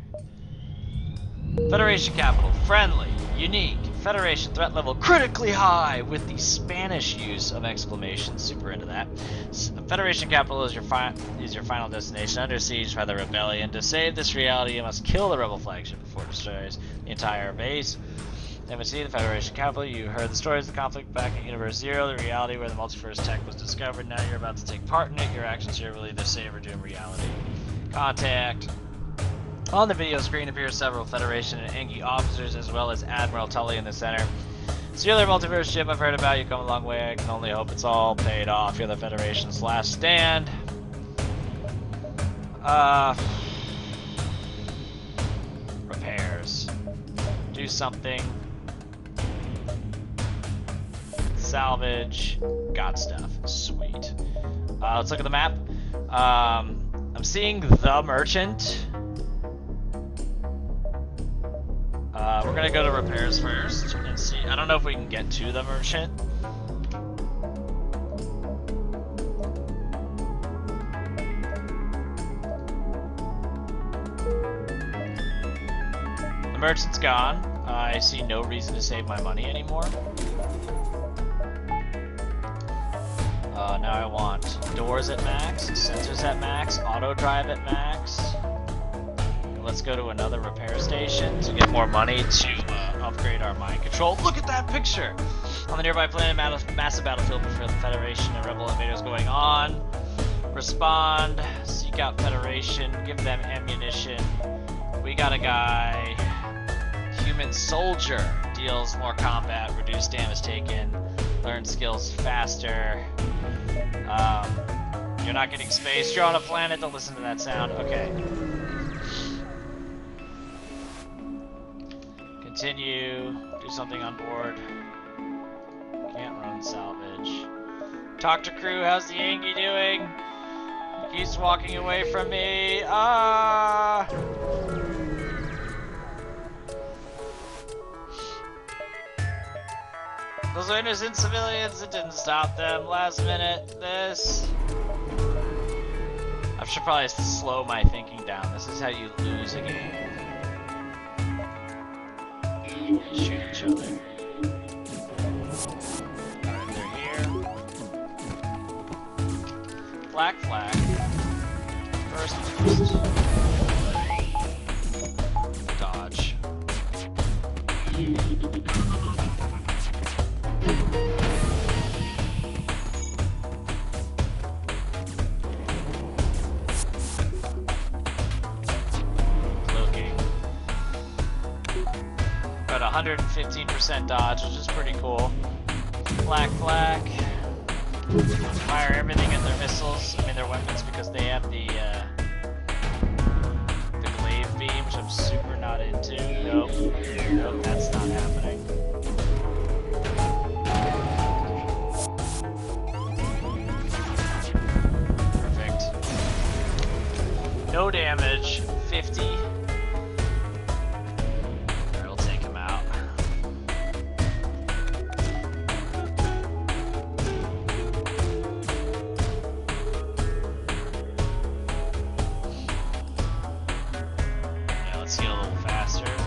Federation capital, friendly, unique. Federation threat level critically high with the Spanish use of exclamation. Super into that. The Federation capital is your final destination under siege by the rebellion. To save this reality, you must kill the rebel flagship before it destroys the entire base. MSC, the Federation capital. You heard the stories of the conflict back in Universe Zero, the reality where the multiverse tech was discovered. Now you're about to take part in it. Your actions here will either save or doom reality. Contact. On the video screen appear several Federation and Engi officers, as well as Admiral Tully in the center. See you later, Multiverse ship. I've heard about you. Come a long way. I can only hope it's all paid off. You're the Federation's last stand. Repairs. Do something. Salvage. Got stuff. Sweet. Let's look at the map. I'm seeing the merchant. We're gonna go to repairs first and see. I don't know if we can get to the merchant. The merchant's gone. I see no reason to save my money anymore. Now I want doors at max, sensors at max, auto drive at max. Let's go to another repair station to get more money to upgrade our mind control. Look at that picture! On the nearby planet, massive battlefield before the Federation and Rebel invaders going on. Respond, seek out Federation, give them ammunition. We got a guy. Human soldier deals more combat, reduced damage taken, learn skills faster. You're not getting space. You're on a planet. Don't listen to that sound. Okay. Continue. Do something on board. Can't run salvage. Talk to crew. How's the Angie doing? He keeps walking away from me. Those are innocent civilians. It didn't stop them. Last minute. This. I should probably slow my thinking down. This is how you lose a game. Shoot each other. Alright, they're here. Flak. First. Dodge. Got 115% dodge, which is pretty cool. Flak. Fire everything at their missiles, their weapons, because they have the glaive beam, which I'm super not into. Nope, that's not happening. Perfect. No damage, 50.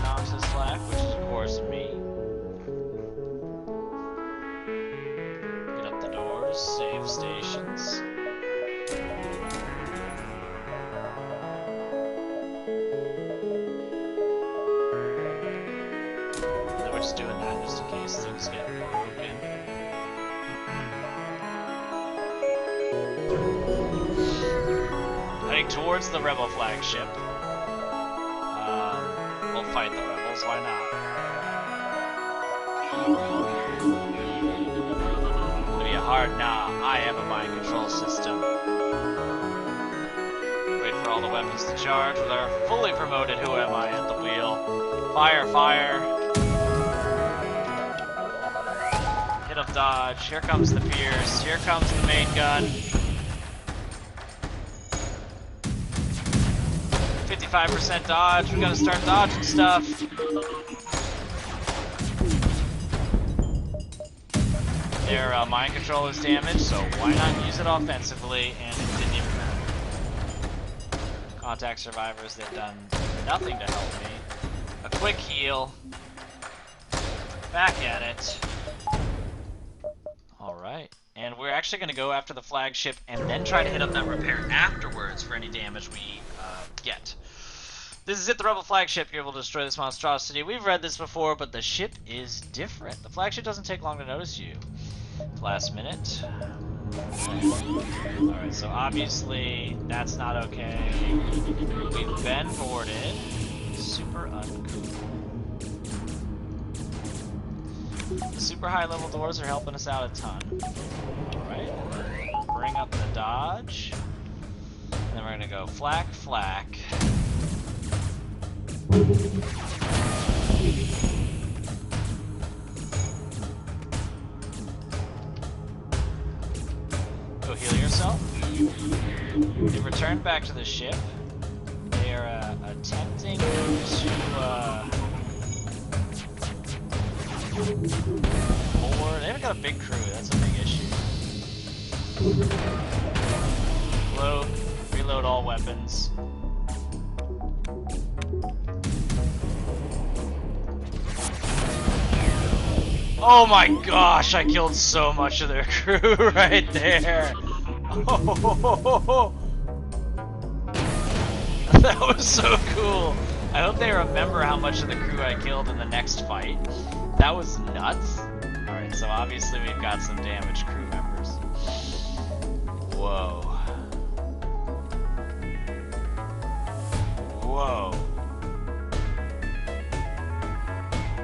Noxis Flak, which is of course me. Get up the doors, save stations. And we're just doing that just in case things get broken. Heading towards the Rebel flagship. We'll fight the rebels, why not? It'll be a hard nah. I have a mind control system. Wait for all the weapons to charge. When they're fully promoted, who am I at the wheel? Fire. Hit up dodge. Here comes the Pierce. Here comes the main gun. 55% dodge, we gotta start dodging stuff. Their mind control is damaged, so why not use it offensively, and it didn't even matter. Contact survivors, they've done nothing to help me. A quick heal. Back at it. Alright. And we're actually gonna go after the flagship and then try to hit up that repair afterwards for any damage we get. This is it, the Rebel flagship. You're able to destroy this monstrosity. We've read this before, but the ship is different. The flagship doesn't take long to notice you. Last minute. Alright, so obviously that's not okay. We've been boarded. Super uncool. Super super high level doors are helping us out a ton. Alright. Bring up the dodge. And then we're gonna go flak, flak. Go heal yourself. They return back to the ship. They are attempting to more. They haven't got a big crew. That's a big issue. Reload all weapons. Oh my gosh! I killed so much of their crew right there. Oh. That was so cool. I hope they remember how much of the crew I killed in the next fight. That was nuts. Alright, so obviously we've got some damaged crew members. Whoa. Whoa.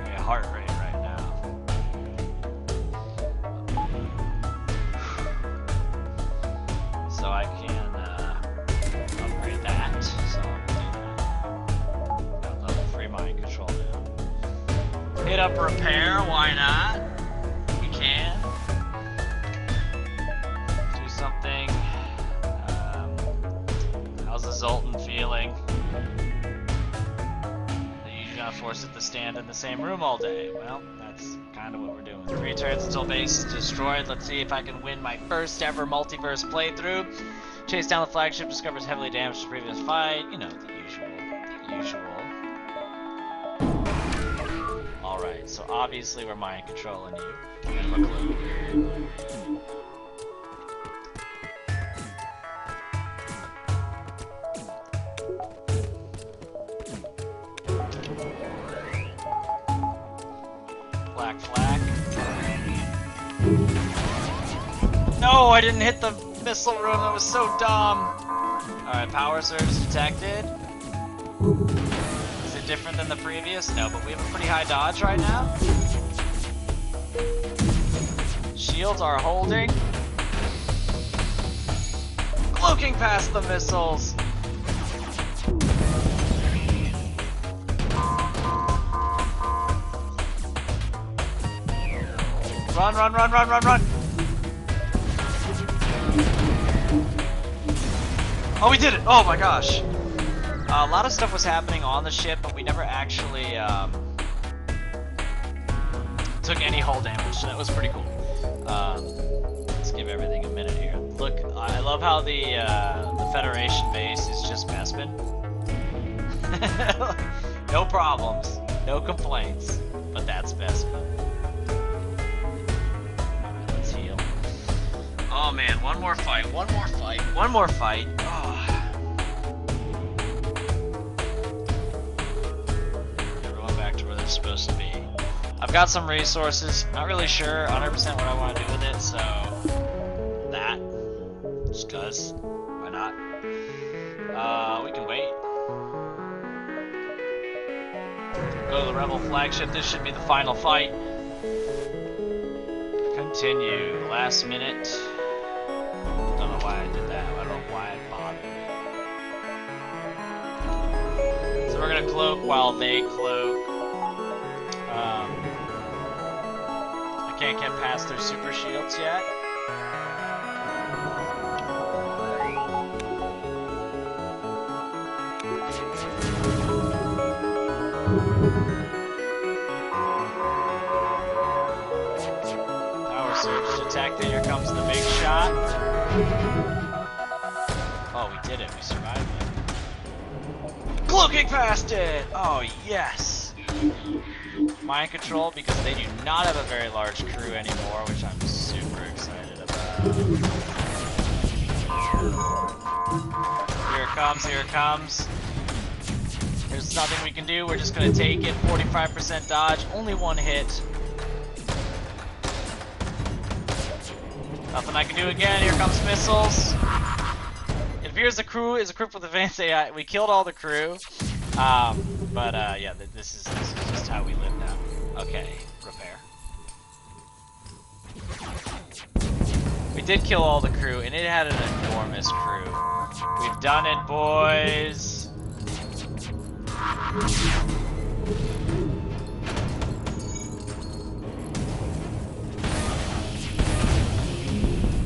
Yeah, heart rate right now. So I can upgrade that. So I'll do that. Got level 3 mind control now. Hit up repair, why not? We can. Do something. How's the Zoltan feeling? You do not force it to stand in the same room all day. Well, that's kind of what we're doing. 3 turns until base is destroyed. Let's see if I can win my first ever multiverse playthrough. Chase down the flagship, discovers heavily damaged the previous fight. You know, the usual. The usual. Alright, so obviously we're mind controlling you. And we're clue. Flak, flak. No, I didn't hit the missile room. That was so dumb. Alright, power surge detected. Is it different than the previous? No, but we have a pretty high dodge right now. Shields are holding. Cloaking past the missiles. Run, run, run, run, run, run! Oh, we did it! Oh my gosh! A lot of stuff was happening on the ship, but we never actually took any hull damage, so that was pretty cool. Let's give everything a minute here. Look, I love how the Federation base is just Bespin. No problems, no complaints, but that's Bespin. Oh man, one more fight, one more fight, one more fight. Oh. Everyone back to where they're supposed to be. I've got some resources, not really sure 100% what I want to do with it, so that, just cause, why not? We can wait. Go to the Rebel flagship, this should be the final fight. Continue, last minute. Don't know why I did that. I don't know why I bothered. So we're gonna cloak while they cloak. I can't get past their super shields yet. Surge detected, here comes the big shot. Oh, we did it, we survived it. Cloaking past it! Oh, yes! Mind control, because they do not have a very large crew anymore, which I'm super excited about. Here it comes, here it comes. There's nothing we can do, we're just gonna take it. 45% dodge, only one hit. Nothing I can do again. Here comes missiles. It appears the crew is equipped with advanced AI. We killed all the crew, but yeah, this is just how we live now. Okay, repair. did kill all the crew, and it had an enormous crew. We've done it, boys.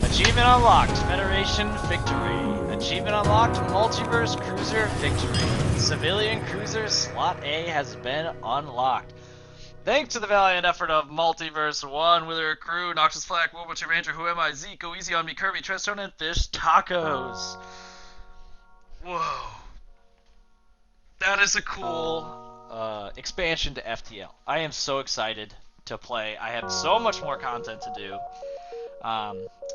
Achievement unlocked, Federation victory. Achievement unlocked, Multiverse Cruiser victory. Civilian Cruiser Slot A has been unlocked. Thanks to the valiant effort of Multiverse 1, Wither Crew, Noxis Flak, World Butcher Ranger, Who Am I, Zeke, Go Easy on Me, Kirby, Trestone, and Fish Tacos. Whoa. That is a cool expansion to FTL. I am so excited to play. I have so much more content to do.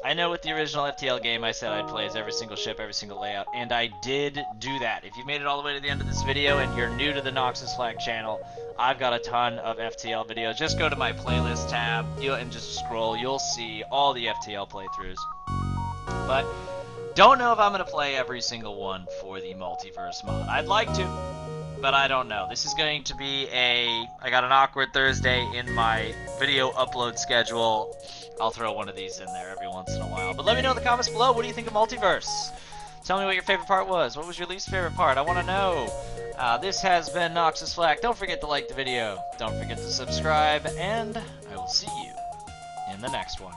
I know with the original FTL game I said I'd play as every single ship, every single layout, and I did do that. If you made it all the way to the end of this video and you're new to the Noxis Flak channel, I've got a ton of FTL videos. Just go to my playlist tab and just scroll. You'll see all the FTL playthroughs. But don't know if I'm going to play every single one for the Multiverse mod. I'd like to, but I don't know. This is going to be I got an awkward Thursday in my video upload schedule. I'll throw one of these in there every once in a while. But let me know in the comments below, what do you think of Multiverse? Tell me what your favorite part was. What was your least favorite part? I want to know. This has been Noxis Flak. Don't forget to like the video. Don't forget to subscribe. And I will see you in the next one.